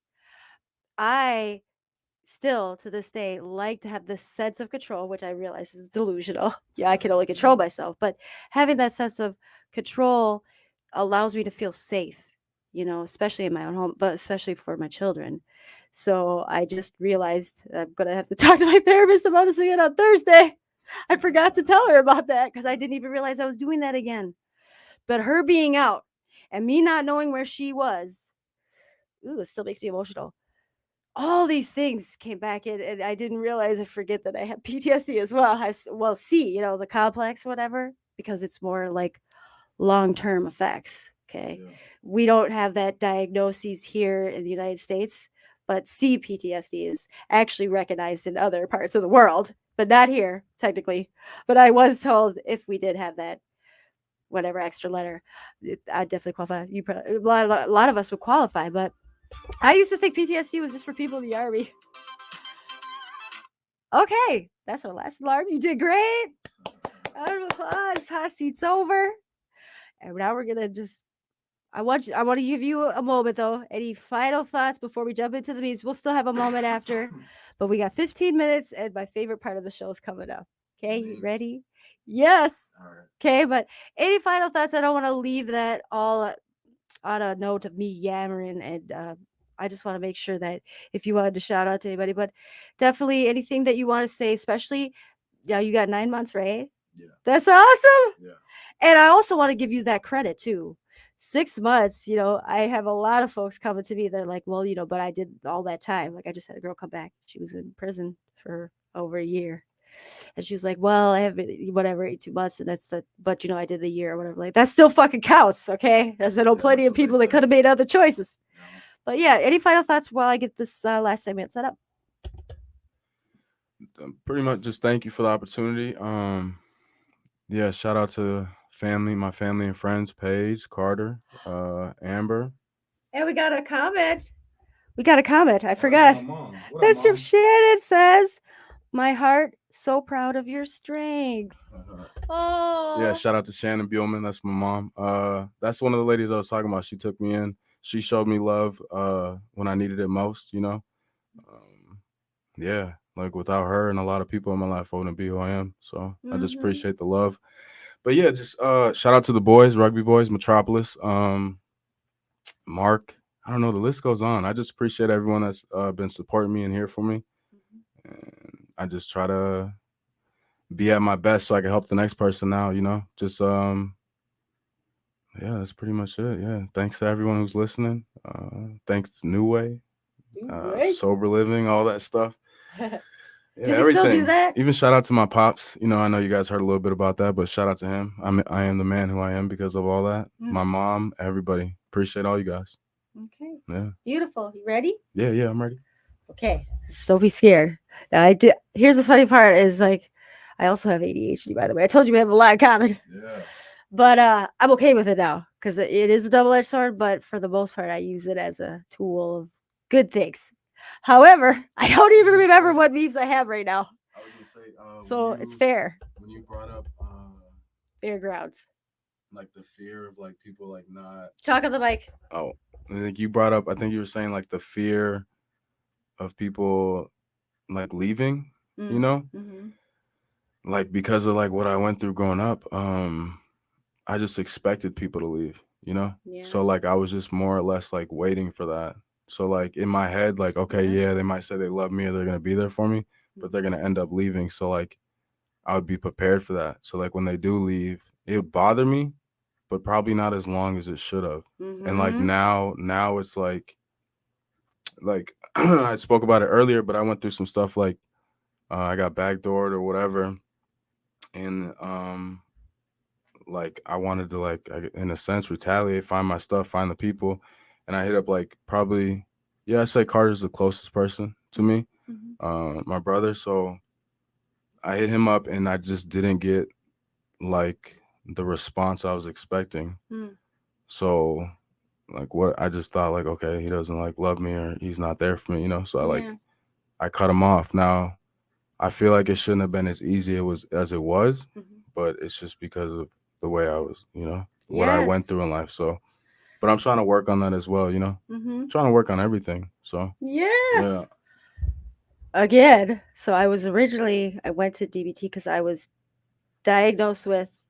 I still to this day like to have this sense of control, which I realize is delusional. Yeah, I can only control myself, but having that sense of control allows me to feel safe, especially in my own home, but especially for my children. So I just realized I'm gonna have to talk to my therapist about this again on Thursday. I forgot to tell her about that because I didn't even realize I was doing that again. But her being out and me not knowing where she was, ooh, it still makes me emotional. All these things came back in, and I didn't realize I forget that I had PTSD as well. C, the complex, whatever, because it's more like long-term effects. Okay. Yeah. We don't have that diagnosis here in the United States, but C PTSD is actually recognized in other parts of the world, but not here, technically. But I was told if we did have that, whatever extra letter, I'd definitely qualify. A lot of us would qualify, but I used to think PTSD was just for people in the army. Okay, that's our last alarm. You did great. Round of applause. Hot seat's over. And now we're gonna just. I want to give you a moment though. Any final thoughts before we jump into the meetings? We'll still have a moment after, but we got 15 minutes, and my favorite part of the show is coming up. Okay, you ready? Yes. All right. Okay, but any final thoughts? I don't want to leave that all on a note of me yammering, and I just want to make sure that if you wanted to shout out to anybody, but definitely anything that you want to say, especially you got 9 months, right? Yeah. That's awesome. Yeah. And I also want to give you that credit too. 6 months, I have a lot of folks coming to me. They're like, well, but I did all that time. Like I just had a girl come back. She was in prison for over a year. And she was like, well, I have whatever, 18 months. And that's but I did the year or whatever. Like that still fucking counts. Okay. As I know plenty of people that could have made other choices. Yeah. But yeah, any final thoughts while I get this last segment set up? Pretty much just thank you for the opportunity. Yeah, shout out to my family and friends, Paige, Carter, Amber. And we got a comment. I forgot. That's my mom. That's from Shannon. Says, my heart so proud of your strength. Oh. Yeah, shout out to Shannon Buellman. That's my mom. That's one of the ladies I was talking about. She took me in. She showed me love when I needed it most, Yeah, Like without her and a lot of people in my life, I wouldn't be who I am. So I just Mm-hmm. appreciate the love. But yeah, just shout out to the boys, rugby boys, Metropolis, Mark. I don't know, the list goes on. I just appreciate everyone that's been supporting me and here for me. And I just try to be at my best so I can help the next person now, Just yeah, that's pretty much it. Yeah. Thanks to everyone who's listening. Thanks to New Way, Right. Sober Living, all that stuff. Do Yeah, they still do everything. that? Even shout out to my pops. I know you guys heard a little bit about that, but shout out to him. I am the man who I am because of all that. My mom, everybody. Appreciate all you guys. Okay. Yeah. Beautiful. You ready? Yeah, I'm ready. Okay. So don't be scared. Now I do. Here's the funny part is like, I also have ADHD, by the way. I told you we have a lot in common. Yeah. But I'm okay with it now because it is a double-edged sword. But for the most part, I use it as a tool of good things. However, I don't even remember what memes I have right now. I was gonna say, So it's fair. when you brought up Fairgrounds. like the fear of like people like not. Talk on the mic. Oh, I think you brought up. I think you were saying like the fear of people like leaving. Mm-hmm. Like because of like what I went through growing up. I just expected people to leave. Yeah. So like I was just more or less like waiting for that. So like in my head, like okay, yeah, they might say they love me or they're gonna be there for me, but they're gonna end up leaving. So like I would be prepared for that. So like when they do leave, it would bother me, but probably not as long as it should have. And like Mm-hmm. now it's like I spoke about it earlier, but I went through some stuff like I got backdoored or whatever, and like I wanted to like in a sense retaliate, find my stuff, find the people, and I hit up like probably yeah, I say Carter's the closest person to me, my brother. So I hit him up and I just didn't get like the response I was expecting. Mm. So like what I just thought like okay, he doesn't like love me or he's not there for me. So I cut him off. Now I feel like it shouldn't have been as easy as it was, but it's just because of the way I was, what I went through in life. So, but I'm trying to work on that as well, Mm-hmm. trying to work on everything. So, Yes. yeah. Again, so I went to DBT because I was diagnosed with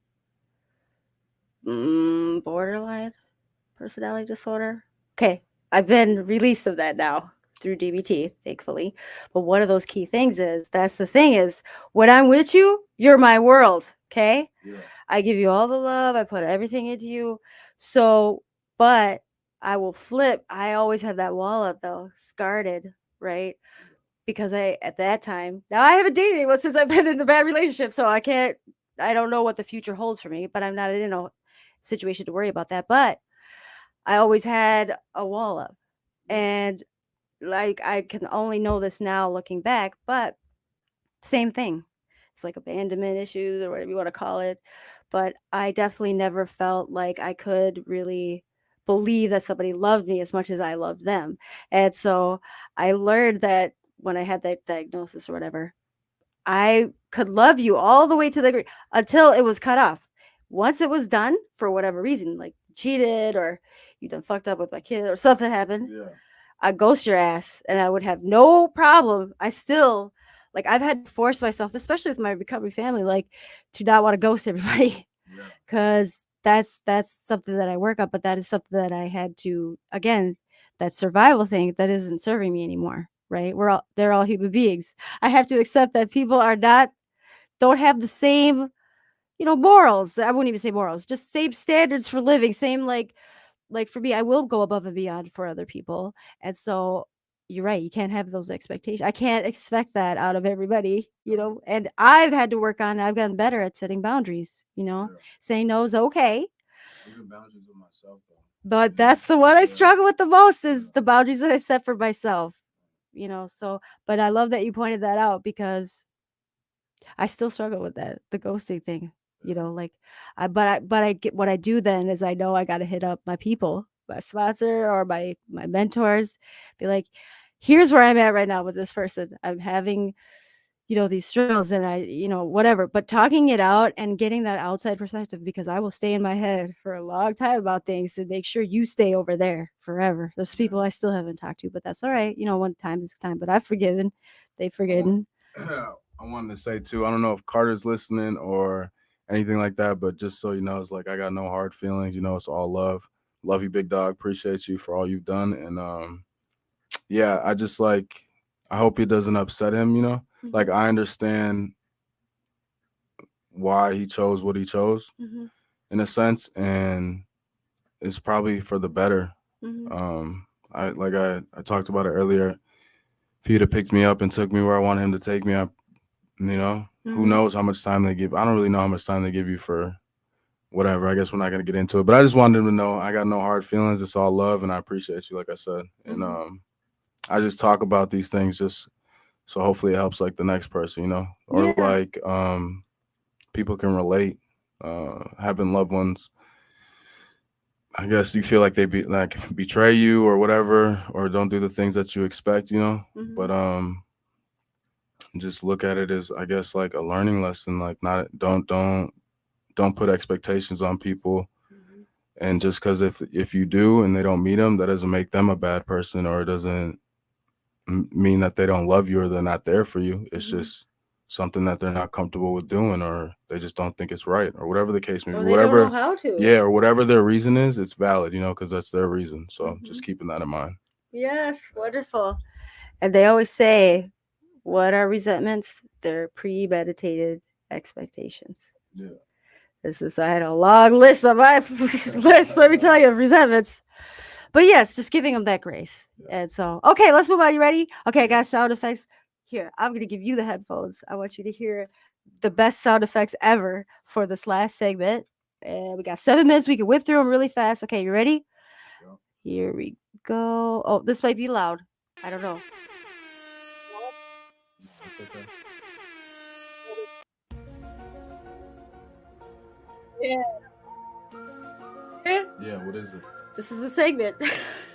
borderline personality disorder. Okay, I've been released of that now through DBT, thankfully. But one of those key things is that's the thing is when I'm with you, you're my world. Okay, Yeah. I give you all the love, I put everything into you. So, but I will flip. I always have that wall up though, guarded, right? Because at that time, now I haven't dated anyone since I've been in a bad relationship, so I don't know what the future holds for me, but I'm not in a situation to worry about that. But I always had a wall up. And like I can only know this now looking back, but same thing. It's like abandonment issues or whatever you want to call it. But I definitely never felt like I could really believe that somebody loved me as much as I loved them. And so I learned that when I had that diagnosis or whatever, I could love you all the way to the until it was cut off. Once it was done for whatever reason, like cheated or you done fucked up with my kid or something happened, Yeah. I'd ghost your ass and I would have no problem. I still like I've had to force myself, especially with my recovery family, like to not want to ghost everybody Yeah. because that's something that I work on, but that is something that I had to again, that survival thing that isn't serving me anymore. Right? They're all human beings. I have to accept that people don't have the same, morals. I wouldn't even say morals, just same standards for living, same like for me, I will go above and beyond for other people. And so you're right, you can't have those expectations. I can't expect that out of everybody, and I've had to work on it. I've gotten better at setting boundaries, saying no is okay. Even boundaries with myself though. But that's the one I struggle with the most is the boundaries that I set for myself, so but I love that you pointed that out because I still struggle with that, the ghosting thing, like I get what I do then is I know I got to hit up my people, my sponsor or my mentors, be like, here's where I'm at right now with this person. I'm having, these struggles and whatever, but talking it out and getting that outside perspective because I will stay in my head for a long time about things and make sure you stay over there forever. There's people I still haven't talked to, but that's all right. When time is time, but I've forgiven, they've forgiven. I wanted to say too, I don't know if Carter's listening or anything like that, but just so you know, it's like I got no hard feelings. You know, it's all love. Love you, big dog. Appreciate you for all you've done. And yeah, I just like I hope it doesn't upset him, you know? Like I understand why he chose what he chose in a sense, and it's probably for the better. I talked about it earlier. If he'd have picked me up and took me where I wanted him to take me, who knows how much time they give. I don't really know how much time they give you for whatever. I guess we're not gonna get into it. But I just wanted him to know I got no hard feelings. It's all love, and I appreciate you, like I said. And I just talk about these things just so hopefully it helps like the next person, you know, or like people can relate. Having loved ones, I guess you feel like they betray you or whatever, or don't do the things that you expect, you know. But just look at it as I guess like a learning lesson. Like not don't put expectations on people, and just because if you do and they don't meet them, that doesn't make them a bad person, or it doesn't mean that they don't love you or they're not there for you. It's just something that they're not comfortable with doing, or they just don't think it's right, or whatever the case may be. Or they Whatever, don't know how to. yeah, or whatever their reason is, it's valid, you know, because that's their reason. So just keeping that in mind. Yes, wonderful. And they always say, what are resentments? They're premeditated expectations. Yeah. I had a long list on my list, let me tell you, of resentments. But yes, just giving them that grace. And so, okay, let's move on. You ready? Okay, I got sound effects. Here, I'm going to give you the headphones. I want you to hear the best sound effects ever for this last segment. And we got 7 minutes. We can whip through them really fast. Okay, you ready? Yeah. Here we go. Oh, this might be loud. I don't know. It's okay. Yeah, what is it? This is a segment.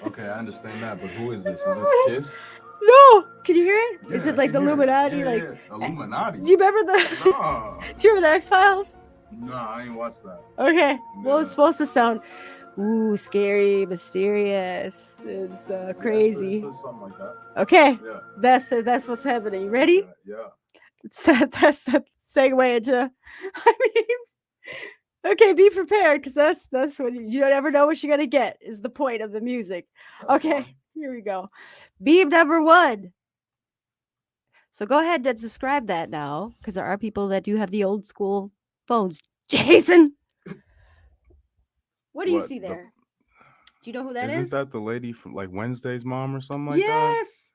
Okay, I understand that, but who is this? Is this Kiss? No, can you hear it? Yeah, Is it I like the can hear it. Illuminati? Yeah, like yeah. Illuminati? Do you remember the? No. Do you remember the X Files? No, I ain't watched that. Okay. Well, it's Yeah. supposed to sound, ooh, scary, mysterious. It's crazy. Yeah, something like that. Okay. Yeah. That's what's happening. You ready? Yeah. So that's the segue into. I mean, okay, be prepared because that's what you don't ever know what you're gonna get. Is the point of the music? That's Okay, fine. here we go. Beam number 1. So go ahead and describe that now, because there are people that do have the old school phones. Jason, what do you see there? Do you know who that is? Isn't that the lady from like Wednesday's mom or something like that? Yes.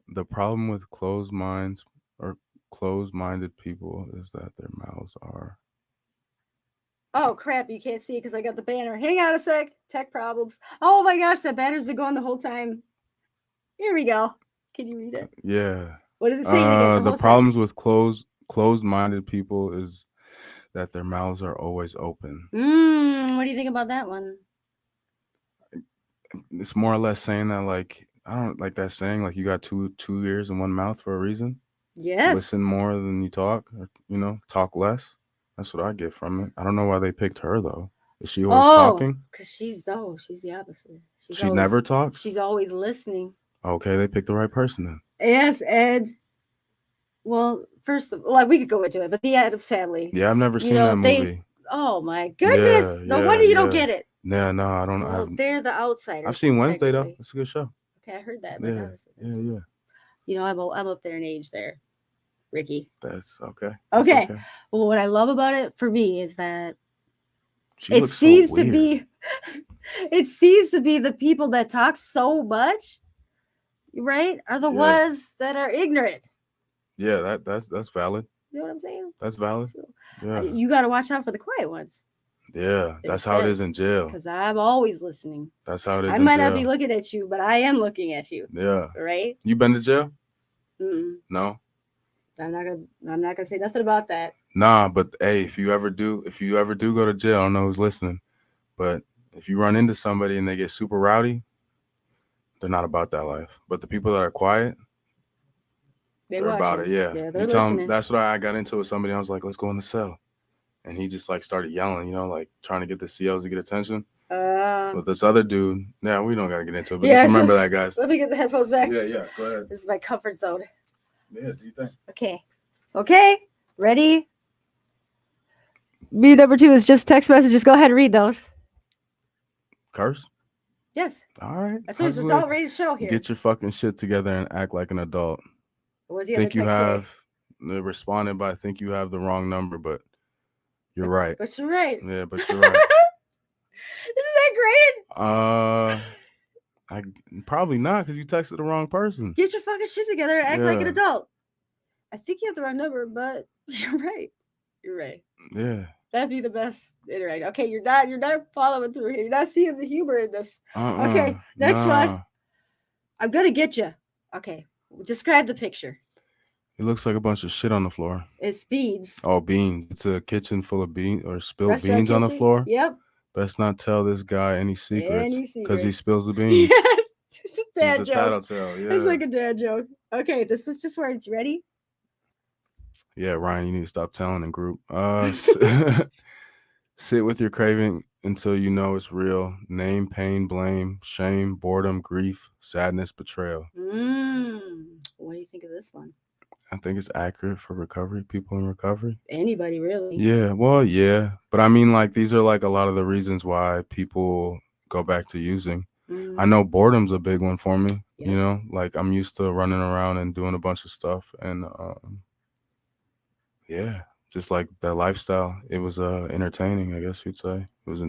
The problem with closed minds or closed-minded people is that their mouths are. Oh crap! You can't see it because I got the banner. Hang on a sec. Tech problems. Oh my gosh, that banner's been going the whole time. Here we go. Can you read it? Yeah. What does it say again? The problems with closed-minded people is that their mouths are always open. What do you think about that one? It's more or less saying that like I don't like that saying like you got two ears and one mouth for a reason. Yes. Listen more than you talk, or, you know, talk less. That's what I get from it. I don't know why they picked her though. Is she always talking? Because she's the opposite. She never talks? She's always listening. Okay, they picked the right person then. Yes, and well, first of all, like, we could go into it, but the Addams Family. Yeah, I've never seen that movie. Oh my goodness! No wonder you don't get it. Yeah, no, I don't. Well, they're the outsiders. I've seen Wednesday though. It's a good show. Okay, I heard that. Yeah. You know, I'm up there in age there, Ricky. That's okay. Okay. Well, what I love about it for me is that it seems to be the people that talk so much, right, are the ones that are ignorant. Yeah, that's valid. You know what I'm saying? That's valid. So, yeah. You got to watch out for the quiet ones. Yeah, that's how it is in jail. Because I'm always listening. That's how it is. I might not be looking at you, but I am looking at you. Yeah. Right? You been to jail? No. I'm not gonna say nothing about that. Nah, but hey, if you ever do go to jail, I don't know who's listening, but if you run into somebody and they get super rowdy, they're not about that life. But the people that are quiet, they're about it. Yeah. They're listening. That's what I got into with somebody. I was like, let's go in the cell. And he just like started yelling, you know, like trying to get the COs to get attention. But this other dude, we don't got to get into it. But just remember that, guys. Let me get the headphones back. Yeah, go ahead. This is my comfort zone. Yeah, do you think? Okay. Ready? B number 2 is just text messages. Go ahead and read those. Curse? Yes. All right. That's what it's adult rated show here. Get your fucking shit together and act like an adult. What does the other text say? They responded by think you have the wrong number, but you're right. But you're right. Yeah, but you're right. Isn't that great? I probably not because you texted the wrong person. Get your fucking shit together and act like an Yeah. adult. I think you have the wrong number, but you're right. You're right. Yeah. That'd be the best interaction. Okay, you're not following through here. You're not seeing the humor in this. Okay, next one. I'm gonna get you. Okay, describe the picture. It looks like a bunch of shit on the floor. It's beans. Oh, beans. It's a kitchen full of beans or spilled Restaurant beans on the kitchen? floor. Yep. Best not tell this guy any secrets Any because he secrets. spills the beans. Yes, it's a dad It's a joke. tattletale. Yeah. It's like a dad joke. Okay, this is just words. Ready? Yeah, Ryan, you need to stop telling in group. Sit with your craving until you know it's real. Name, pain, blame, shame, boredom, grief, sadness, betrayal. What do you think of this one? I think it's accurate for recovery, people in recovery. Anybody really? Yeah, well, yeah. But I mean, like, these are like a lot of the reasons why people go back to using. I know boredom's a big one for me. Yep. You know, like I'm used to running around and doing a bunch of stuff. And yeah, just like that lifestyle. It was entertaining, I guess you'd say. It was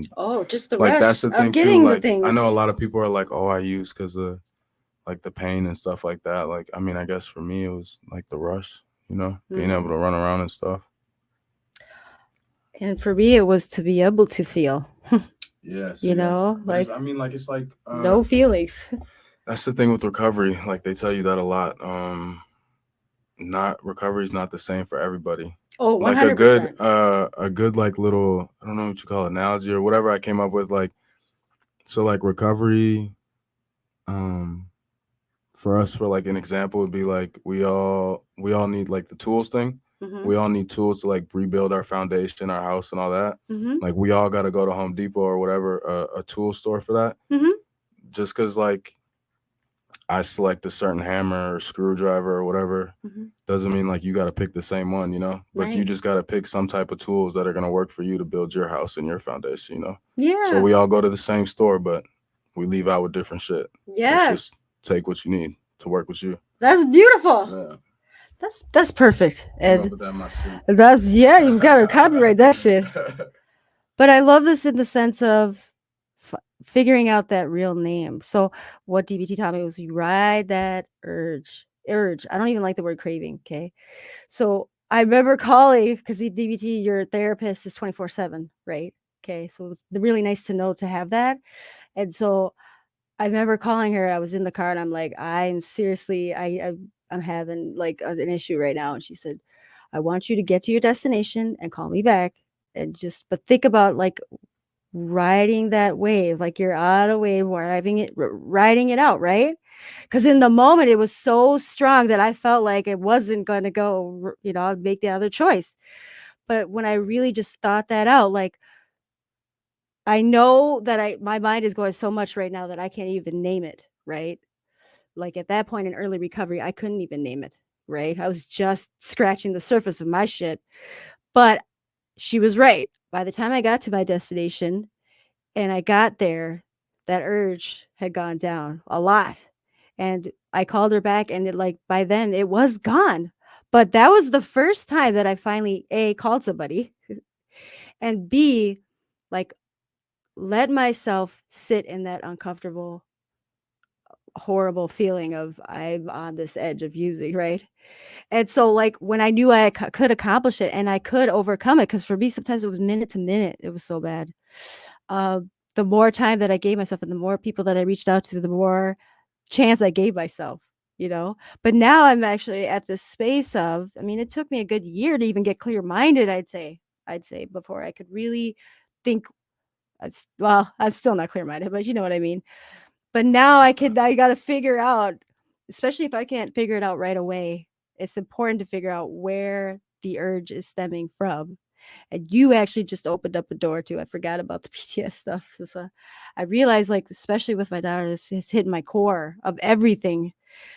just the like rush that's the of thing getting too. the Like things. I know a lot of people are like, oh, I use because of like the pain and stuff like that. Like, I mean, I guess for me it was like the rush, you know, being able to run around and stuff. And for me, it was to be able to feel. Yeah, you know, like I mean, like it's like no feelings. That's the thing with recovery. Like they tell you that a lot. Recovery is not the same for everybody. Oh, 100%. Like a good like little, I don't know what you call it, analogy or whatever I came up with. Like, so like recovery, for us, for like an example would be like we all need like the tools thing. We all need tools to like rebuild our foundation, our house, and all that. Like we all got to go to Home Depot or whatever, a tool store for that. Just because like I select a certain hammer or screwdriver or whatever doesn't mean like you got to pick the same one, you know. But you just got to pick some type of tools that are gonna work for you to build your house and your foundation, you know. Yeah. So we all go to the same store, but we leave out with different shit. Yeah. Just take what you need to work with you. That's beautiful. Yeah. That's perfect. And that's you've got to copyright that shit. But I love this in the sense of figuring out that real name. So what DBT taught me was you ride that urge. I don't even like the word craving. Okay. So I remember calling because DBT, your therapist is 24/7, right? Okay. So it was really nice to know to have that. And so I remember calling her. I was in the car and I'm like, I'm seriously, I'm having like an issue right now. And she said, I want you to get to your destination and call me back and but think about like riding that wave, like you're on a wave, riding it out, right? Because in the moment it was so strong that I felt like it wasn't going to go, you know, I'd make the other choice. But when I really just thought that out, like I know that my mind is going so much right now that I can't even name it, right? Like at that point in early recovery, I couldn't even name it, right? I was just scratching the surface of my shit. But she was right. By the time I got to my destination and I got there, that urge had gone down a lot. And I called her back and by then it was gone. But that was the first time that I finally A, called somebody and B, like let myself sit in that uncomfortable, horrible feeling of I'm on this edge of using, right? And so like when I knew I could accomplish it and I could overcome it, because for me sometimes it was minute to minute, it was so bad. The more time that I gave myself and the more people that I reached out to, the more chance I gave myself, you know. But now I'm actually at this space of, I mean, it took me a good year to even get clear-minded, I'd say before I could really think. Well, I'm still not clear-minded, but you know what I mean. But now I got to figure out, especially if I can't figure it out right away, it's important to figure out where the urge is stemming from. And you actually just opened up a door to, I forgot about the PTS stuff. So I realized, like, especially with my daughter, it's hit my core of everything.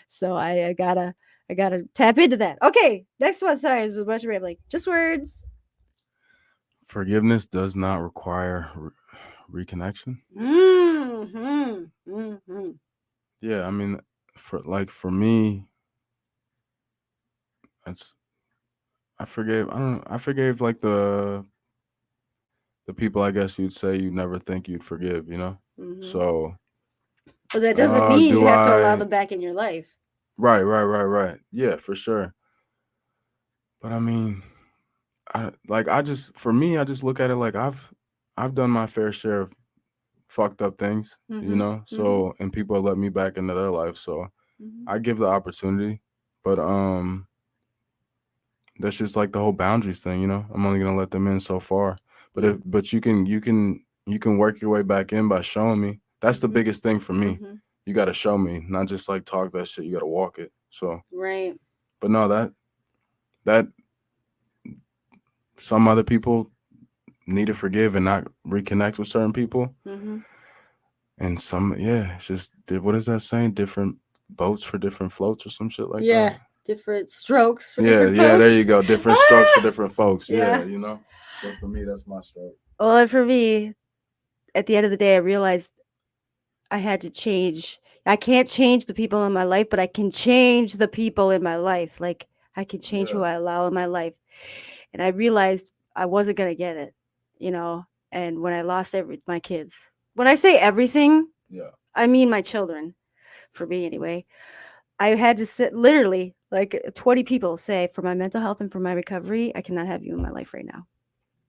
So I gotta I gotta tap into that. Okay, next one. Sorry, this is a bunch of rambling. Just words. Forgiveness does not require reconnection. Mm-hmm. Mm-hmm. Yeah, I mean, for me, it's I forgave. I don't. I forgave like the people. I guess you'd say you never think you'd forgive. Mm-hmm. So. But that doesn't mean Do you have to allow I? them back in your life. Right. Yeah, for sure. But I mean, for me, I just look at it like I've done my fair share of fucked up things, Mm-hmm. So and people have let me back into their life, so Mm-hmm. I give the opportunity, but that's just like the whole boundaries thing, I'm only gonna let them in so far, but Yeah. you can work your way back in by showing me. That's the Mm-hmm. biggest thing for me. Mm-hmm. You got to show me, not just like talk that shit. You got to walk it. So, Right. but no, that some other people need to forgive and not reconnect with certain people. Mm-hmm. And it's just, what is that saying? Different boats for different floats or some shit like Yeah. that. Different strokes for Yeah, different yeah, there folks. you go. Different strokes for different folks. Yeah. Yeah. But for me, that's my stroke. Well, and for me, at the end of the day, I realized I had to change. I can't change the people in my life, but I can change the people in my life. Like I can change who Yeah. I allow in my life. And I realized I wasn't gonna get it, And when I lost my kids, when I say everything, Yeah. I mean my children. For me, anyway, I had to sit literally like 20 people say for my mental health and for my recovery, I cannot have you in my life right now.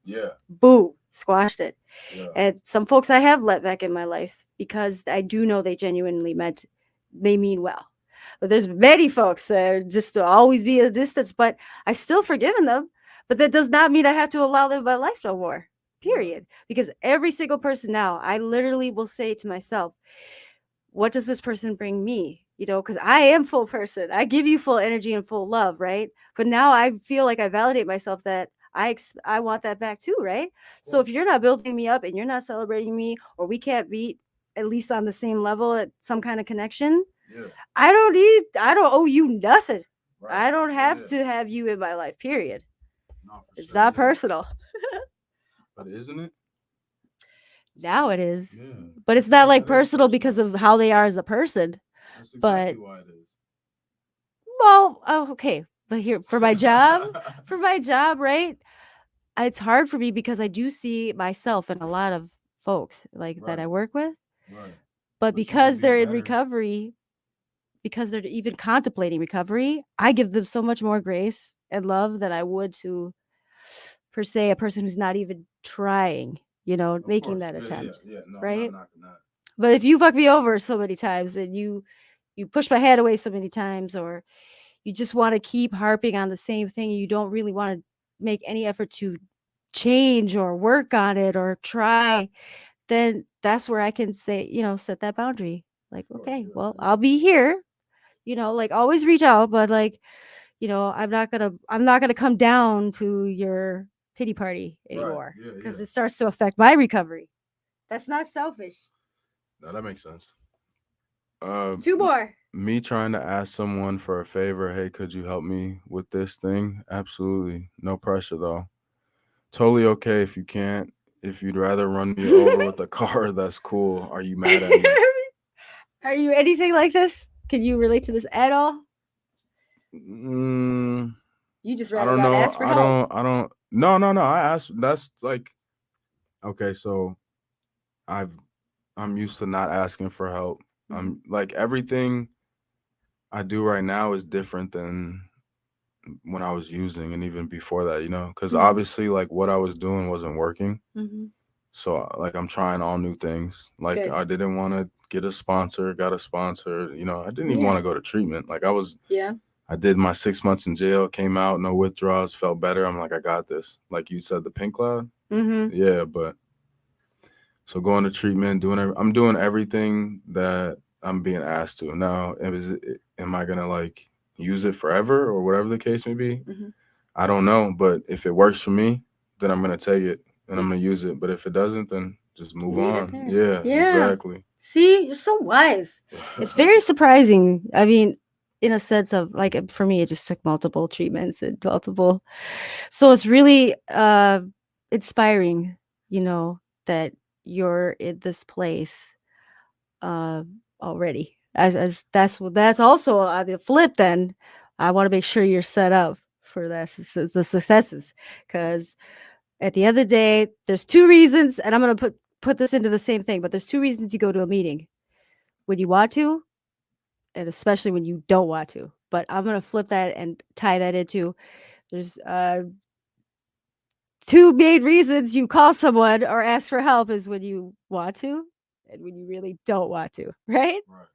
Yeah. Boom, squashed it. Yeah. And some folks I have let back in my life because I do know they genuinely they mean well. But there's many folks that just to always be at a distance, but I still forgiven them. But that does not mean I have to allow them in my life no more. Period. Because every single person now, I literally will say to myself, what does this person bring me? Because I am full person. I give you full energy and full love, right? But now I feel like I validate myself that I want that back too, right? So if you're not building me up and you're not celebrating me, or we can't be at least on the same level at some kind of connection, Yeah. I don't owe you nothing. Right. I don't have Yeah. to have you in my life, period. No, for It's sure, not yeah. personal. But isn't it? Now it is. Yeah. But it's not like personal because of how they are as a person. That's But exactly why it is. well, okay. But here for my job, right? It's hard for me because I do see myself in a lot of folks like that I Right. work with. Right. But But you could because be they're in better. recovery, because they're even contemplating recovery, I give them so much more grace and love than I would to, per se, a person who's not even trying, Of making course. that Yeah. attempt. No, I'm not Right? knocking that. But if you fuck me over so many times and you push my hand away so many times, or you just want to keep harping on the same thing, you don't really want to make any effort to change or work on it or try, then that's where I can say, set that boundary. Like, Of course, okay, yeah, well, yeah. I'll be here, like always reach out, but like, I'm not gonna come down to your pity party Right. anymore Yeah. because Yeah. it starts to affect my recovery. That's not selfish. No, that makes sense. Two more. Me trying to ask someone for a favor, hey, could you help me with this thing? Absolutely. No pressure though. Totally okay if you can't. If you'd rather run me over with a car, that's cool. Are you mad at me? Are you anything like this? Can you relate to this at all? Mm, You just I rather don't not know. ask for help. I don't. No. I asked. That's like, okay. So I'm used to not asking for help. I'm like everything I do right now is different than when I was using and even before that, because obviously like what I was doing wasn't working. Mm-hmm. So like I'm trying all new things. Like Good. I didn't want to get a sponsor, got a sponsor. I didn't even Yeah. want to go to treatment. Like Yeah. I did my 6 months in jail, came out, no withdrawals, felt better. I'm like, I got this. Like you said, the pink cloud. Mm-hmm. Yeah, but so going to treatment, I'm doing everything that I'm being asked to. Now, am I gonna like use it forever or whatever the case may be? Mm-hmm. I don't know, but if it works for me, then I'm gonna take it and I'm Yeah. gonna use it. But if it doesn't, then just move Leave it on. there. Yeah, Yeah. exactly. See, you're so wise. It's very surprising. I mean, in a sense of like for me, it just took multiple treatments and multiple. So it's really inspiring, that you're in this place uh, already. As that's also on the flip. Then I want to make sure you're set up for the successes, because at the end of the day, there's two reasons, and I'm gonna put this into the same thing. But there's two reasons you go to a meeting: when you want to, and especially when you don't want to. But I'm gonna flip that and tie that into there's two main reasons you call someone or ask for help is when you want to and when you really don't want to, right? Right.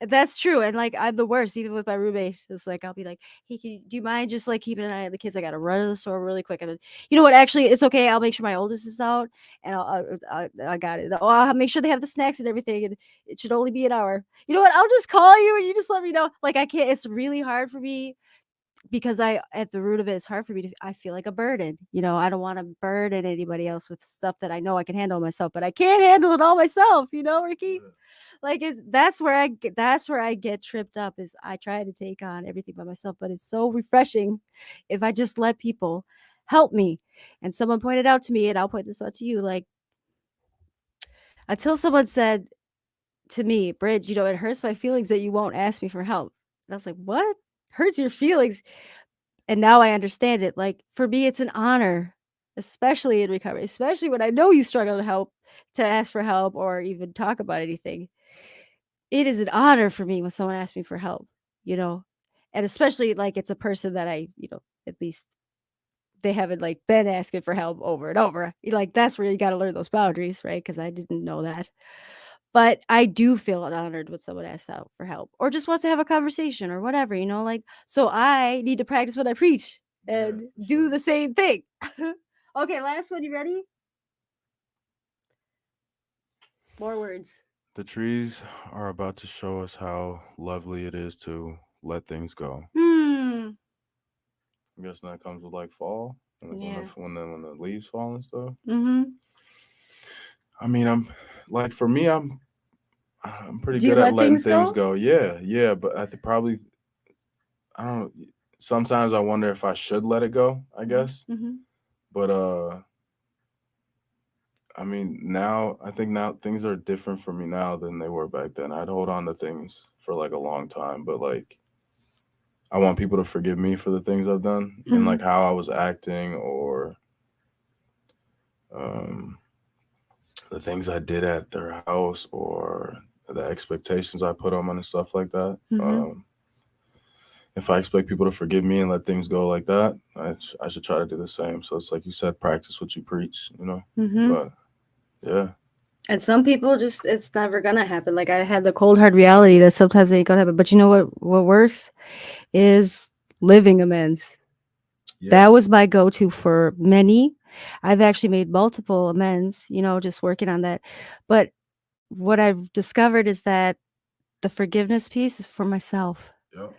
And that's true. And like I'm the worst, even with my roommate. It's like I'll be like, "Hey, do you mind just like keeping an eye on the kids? I gotta run to the store really quick." And you know what? Actually, it's okay. I'll make sure my oldest is out, and I got it. Oh, I'll make sure they have the snacks and everything. And it should only be an hour. You know what? I'll just call you, and you just let me know. Like I can't. It's really hard for me because at the root of it, it's hard for me to. I feel like a burden. I don't want to burden anybody else with stuff that I know I can handle myself, but I can't handle it all myself. Ricky. Yeah. Like that's where I get tripped up is I try to take on everything by myself, but it's so refreshing if I just let people help me. And someone pointed out to me, and I'll point this out to you, like until someone said to me, Bridge, it hurts my feelings that you won't ask me for help. And I was like, what? Hurts your feelings? And now I understand it. Like for me, it's an honor, especially in recovery, especially when I know you struggle to ask for help or even talk about anything. It is an honor for me when someone asks me for help, you know, and especially like it's a person that at least they haven't like been asking for help over and over. Like that's where you got to learn those boundaries, right? Because I didn't know that. But I do feel honored when someone asks out for help or just wants to have a conversation or whatever, like so I need to practice what I preach Yeah, and for do sure. the same thing. Okay, last one. You ready? More words. The trees are about to show us how lovely it is to let things go. Hmm. I'm guessing that comes with like fall, Yeah. when the leaves fall and stuff. Mm-hmm. I mean, for me, I'm pretty Do you good at let letting things things go? go. Yeah, yeah, but probably I don't. Sometimes I wonder if I should let it go. I guess, Mm-hmm. but I mean, now I think now things are different for me now than they were back then. I'd hold on to things for like a long time, but like I want people to forgive me for the things I've done and Mm-hmm. like how I was acting or um, the things I did at their house or the expectations I put on them and stuff like that. Mm-hmm. If I expect people to forgive me and let things go like that, I should try to do the same. So it's like you said, practice what you preach. Mm-hmm. But yeah, And some people just it's never gonna happen. Like I had the cold hard reality that sometimes it ain't gonna happen. But you know what works is living amends. yeah, That was my go-to for many. I've actually made multiple amends, just working on that. But what I've discovered is that the forgiveness piece is for myself. yep,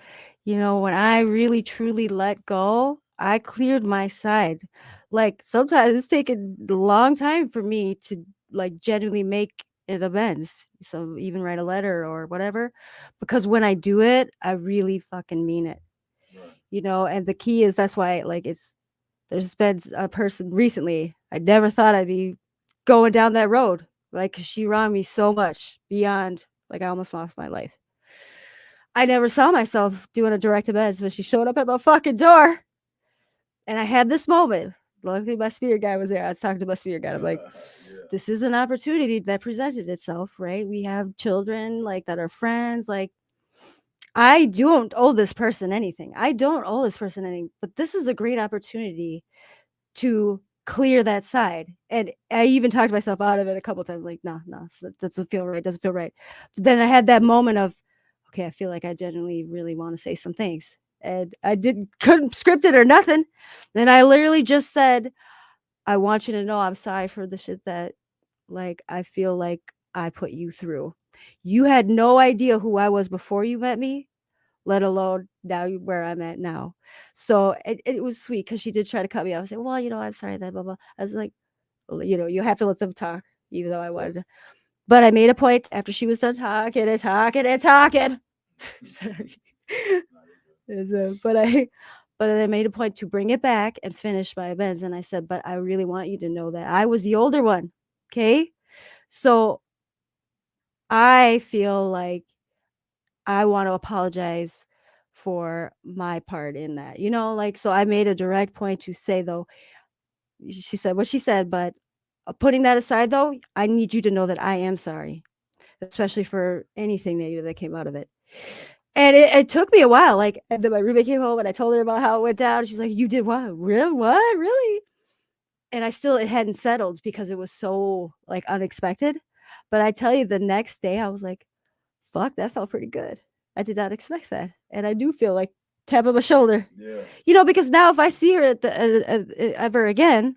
When I really truly let go, I cleared my side. Like sometimes it's taken a long time for me to like genuinely make it amends. So even write a letter or whatever. Because when I do it, I really fucking mean it. right, And the key is that's why like there's been a person recently. I never thought I'd be going down that road. Like 'cause she wronged me so much beyond like I almost lost my life. I never saw myself doing a direct amends, but she showed up at my fucking door. And I had this moment. Luckily, my spirit guy was there. I was talking to my spirit guy. I'm like, yeah, this is an opportunity that presented itself, right? We have children like that are friends. Like, I don't owe this person anything. I don't owe this person anything, but this is a great opportunity to clear that side. And I even talked myself out of it a couple times, like, no, that doesn't feel right. Doesn't feel right. But then I had that moment of, okay, I feel like I genuinely really want to say some things. And I couldn't script it or nothing. Then I literally just said, I want you to know I'm sorry for the shit that like I feel like I put you through. You had no idea who I was before you met me, let alone now where I'm at now. So it was sweet because she did try to cut me off and say, well, I'm sorry that blah blah. I was like, well, you have to let them talk, even though I yep. wanted to. But I made a point after she was done talking and talking and talking. Sorry. But I made a point to bring it back and finish my amends. And I said, but I really want you to know that I was the older one. Okay. So I feel like I want to apologize for my part in that, like, so I made a direct point to say, though, she said what she said, but putting that aside, though, I need you to know that I am sorry, especially for anything negative that came out of it. And it took me a while. Like, and then my roommate came home and I told her about how it went down. She's like, "You did what? Really? What? Really?" And it hadn't settled because it was so like unexpected. But I tell you, the next day I was like, "Fuck, that felt pretty good. I did not expect that." And I do feel like tap on my shoulder, because now if I see her at the ever again,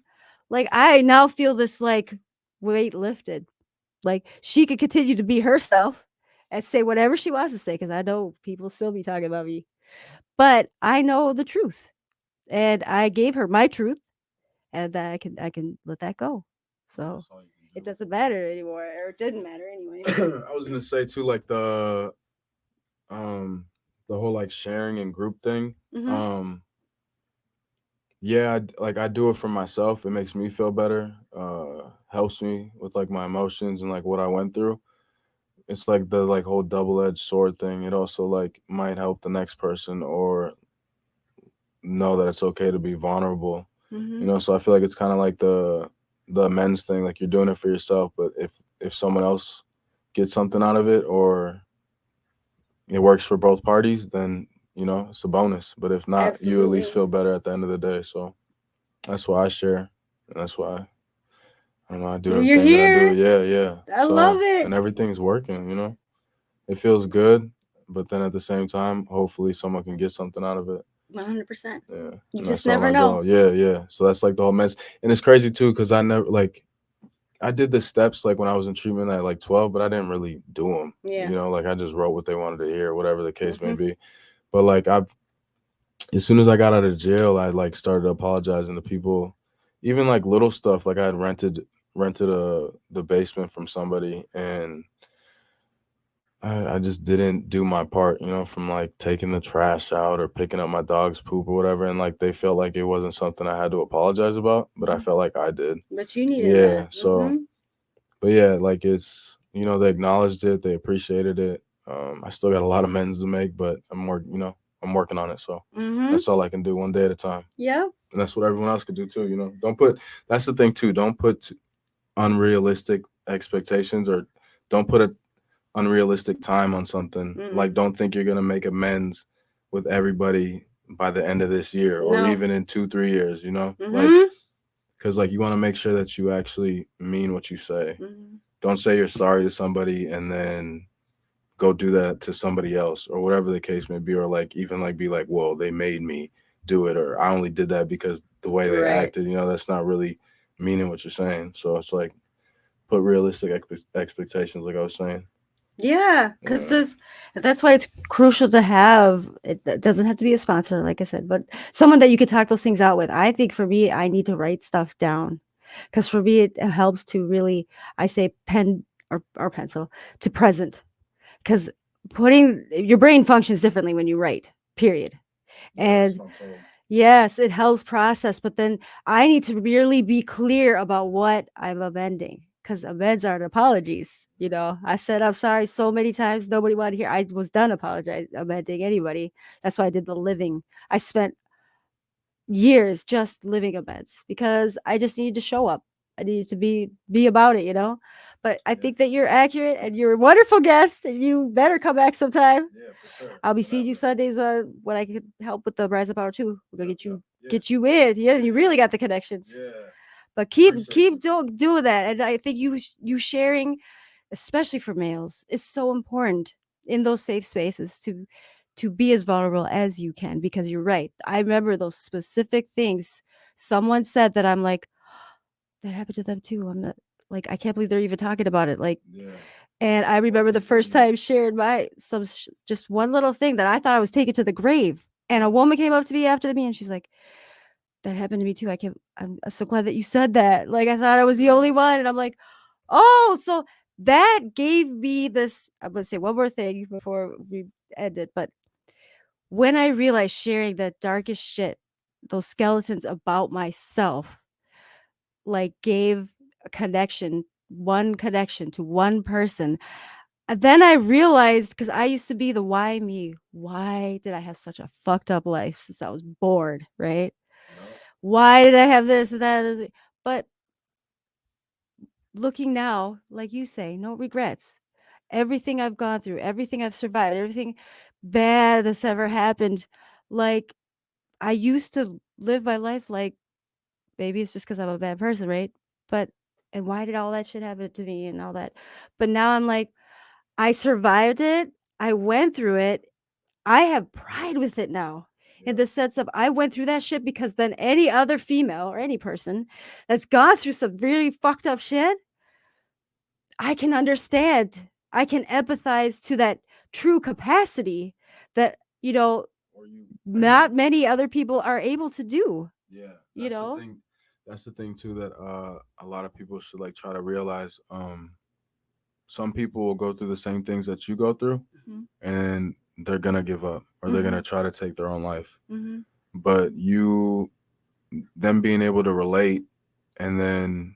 like I now feel this like weight lifted. Like she could continue to be herself and say whatever she wants to say because I know people still be talking about me. But I know the truth, and I gave her my truth, and that I can let that go. So That's all you can it do. doesn't matter anymore, or it didn't matter anyway. I was gonna say too, like um the whole like sharing and group thing. Mhm. Um yeah, like I do it for myself. It makes me feel better. Helps me with like my emotions and like what I went through. It's like the like whole double-edged sword thing. It also like might help the next person or know that it's okay to be vulnerable. Mhm. So I feel like it's kind of like the amends thing. Like you're doing it for yourself, but if someone else gets something out of it or it works for both parties, then it's a bonus. But if not, you at least Absolutely. feel better at the end of the day. So that's why I share. And that's why I don't know, I do You're everything that I do. here. Yeah, yeah. I love So it. and everything's working. It feels good, but then at the same time, hopefully someone can get something out of it. 100%. Yeah, You and just that's all never my know. goal. Yeah, yeah. So that's like the whole mess, and it's crazy too because I never like I did the steps like when I was in treatment at like 12, but I didn't really do them. Yeah. Like I just wrote what they wanted to hear, whatever the case may Mhm. be. But like as soon as I got out of jail, I like started apologizing to people, even like little stuff. Like I had rented the basement from somebody, and I just didn't do my part, from like taking the trash out or picking up my dog's poop or whatever. And like they felt like it wasn't something I had to apologize about, but I Mhm. felt like I did. But you needed Yeah. that. So, but yeah, like they acknowledged it, they appreciated it. I still got a lot of amends to make, but I'm working on it. So Mhm. that's all I can do, one day at a time. Yep. And that's what everyone else could do too. That's the thing too. Don't put unrealistic expectations or don't put a unrealistic time on something. Like, Mm. don't think you're gonna make amends with everybody by the end of this year or No. even in 2-3 years. Like, Mhm. because like you want to make sure that you actually mean what you say. Mhm. Don't say you're sorry to somebody and then go do that to somebody else or whatever the case may be, or like even like be like, well, they made me do it, or I only did that because the way they Right. acted. That's not really meaning what you're saying. So it's like put realistic expectations, like I was saying. Yeah, because Yeah. that's why it's crucial to have it doesn't have to be a sponsor, like I said, but someone that you could talk those things out with. I think for me, I need to write stuff down because for me, it helps to really, I say pen or pencil to present because putting your brain functions differently when you write, period. And yes, it helps process, but then I need to really be clear about what I'm amending because amends aren't apologies. I said I'm sorry so many times, nobody wanted to hear. I was done amending anybody. That's why I did the living. I spent years just living amends because I just needed to show up. I needed to be about it. But I think that you're accurate and you're a wonderful guest, and you better come back sometime. Yeah, for sure. I'll be seeing you Sundays when I can help with the Rise of Power too. We're gonna Yep, yep, yeah. get you in. Yeah, you really got the connections. Yeah. But Appreciate keep you. doing that. And I think you sharing, especially for males, is so important in those safe spaces to be as vulnerable as you can because you're right. I remember those specific things someone said that I'm like, that happened to them too. I'm not like I can't believe they're even talking about it. Like, Yeah. and I remember the first time sharing just one little thing that I thought I was taken to the grave. And a woman came up to me after me and she's like, that happened to me too. I'm so glad that you said that. Like I thought I was the only one. And I'm like, oh, so that gave me this. I'm gonna say one more thing before we end it, but when I realized sharing that darkest shit, those skeletons about myself, like gave one connection to one person. Then I realized, because I used to be the why me. Why did I have such a fucked up life since I was bored, right? Yep. Why did I have this and that? But looking now, like you say, no regrets. Everything I've gone through, everything I've survived, everything bad that's ever happened, like I used to live my life like maybe it's just because I'm a bad person, right? But and why did all that shit happen to me and all that? But now I'm like, I survived it. I went through it. I have pride with it now. In Yeah. the sense of I went through that shit because then any other female or any person that's gone through some really fucked up shit, I can understand. I can empathize to that true capacity that, Or you bring not it. many other people are able to do, Yeah, you that's the know? thing. That's the thing too that a lot of people should like try to realize. Some people will go through the same things that you go through, Mhm. and they're gonna give up or they're gonna Mhm. try to take their own life. Mhm. But them being able to relate, and then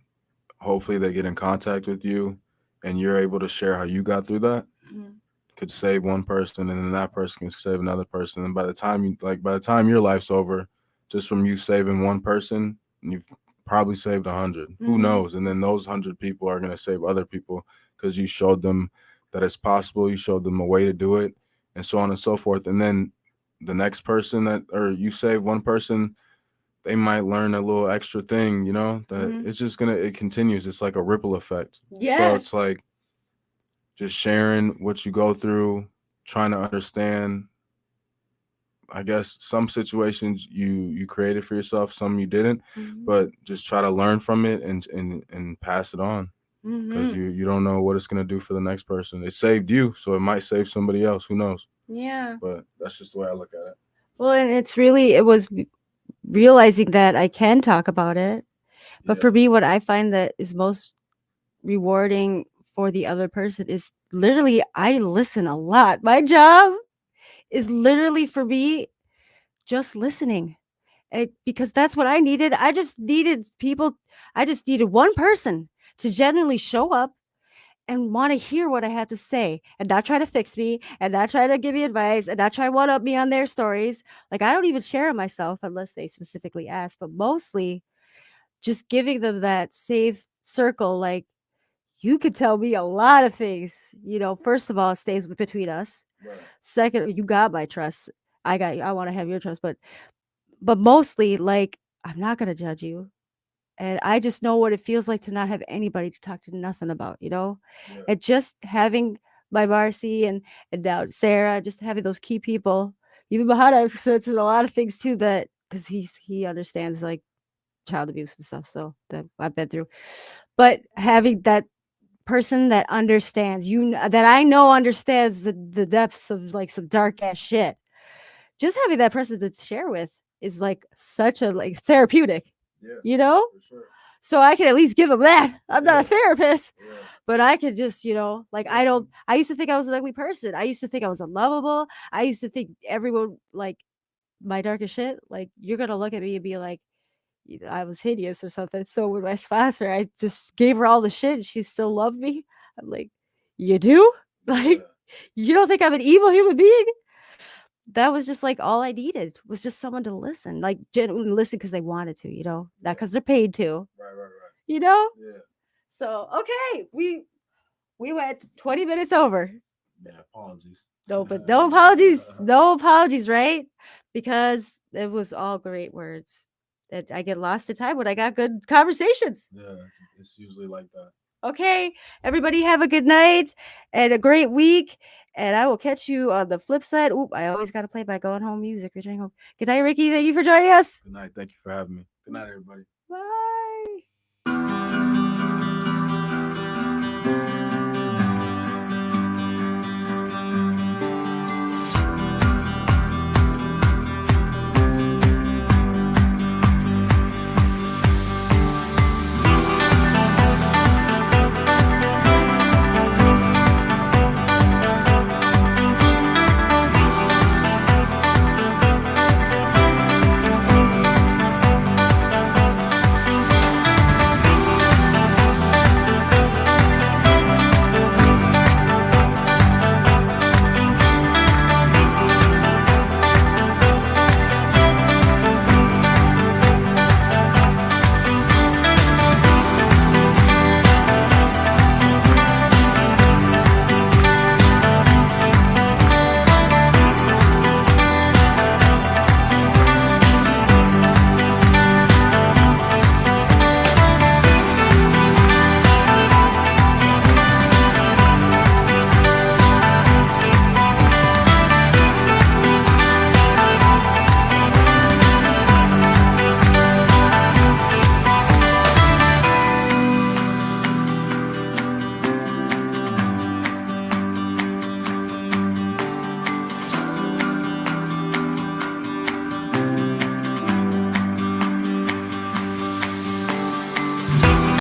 hopefully they get in contact with you, and you're able to share how you got through that, Mhm. could save one person, and then that person can save another person, and by the time your life's over, just from you saving one person, you've probably saved 100. Who Mhm. knows? And then those 100 people are going to save other people because you showed them that it's possible, you showed them a way to do it, and so on and so forth. And then the next person that, or you save one person, they might learn a little extra thing, that Mhm. it's just gonna, it continues. It's like a ripple effect. So it's Yes. like just sharing what you go through, trying to understand. I guess some situations you created for yourself, some you didn't, Mhm. but just try to learn from it and pass it on, because Mhm. you don't know what it's gonna do for the next person. It saved you, so it might save somebody else. Who knows? Yeah. But that's just the way I look at it. Well, and it was realizing that I can talk about it. But Yeah. for me, what I find that is most rewarding for the other person is literally I listen a lot. My job is literally for me just listening. Because that's what I needed. I just needed one person to genuinely show up and want to hear what I had to say and not try to fix me and not try to give me advice and not try to one up me on their stories. Like I don't even share it myself unless they specifically ask, but mostly just giving them that safe circle. Like you could tell me a lot of things. First of all, it stays between us. Right. Second, you got my trust. I want to have your trust, but mostly like I'm not gonna judge you. And I just know what it feels like to not have anybody to talk to nothing about, Yeah. And just having my Marcy and now Sarah, just having those key people. Even Bahada says a lot of things too that because he understands like child abuse and stuff. So that I've been through. But having that person that understands that I know understands the depths of like some dark ass shit. Just having that person to share with is like such a like therapeutic, Yeah. you know? For sure. So I can at least give them that. I'm not a Yeah. therapist, Yeah. but I could just, like Listen. I used to think I was an ugly person. I used to think I was unlovable. I used to think everyone like my darkest shit, like you're gonna look at me and be like, I was hideous or something. So with my sponsor, I just gave her all the shit and she still loved me. I'm like, you do? Like, Yeah. you don't think I'm an evil human being? That was just like all I needed was just someone to listen, like genuinely listen because they wanted to, not Yeah. because they're paid to, Right. Right. Right. you know? Yeah. So okay, we went 20 minutes over. Yeah. Apologies. No, but no apologies. No apologies, right? Because it was all great words. That I get lost in time when I got good conversations. Yeah. It's usually like that. Okay, everybody have a good night and a great week. And I will catch you on the flip side. Oop, I always got to play my going home music. Returning home. Good night, Ricky. Thank you for joining us. Good night. Thank you for having me. Good night, everybody. Bye.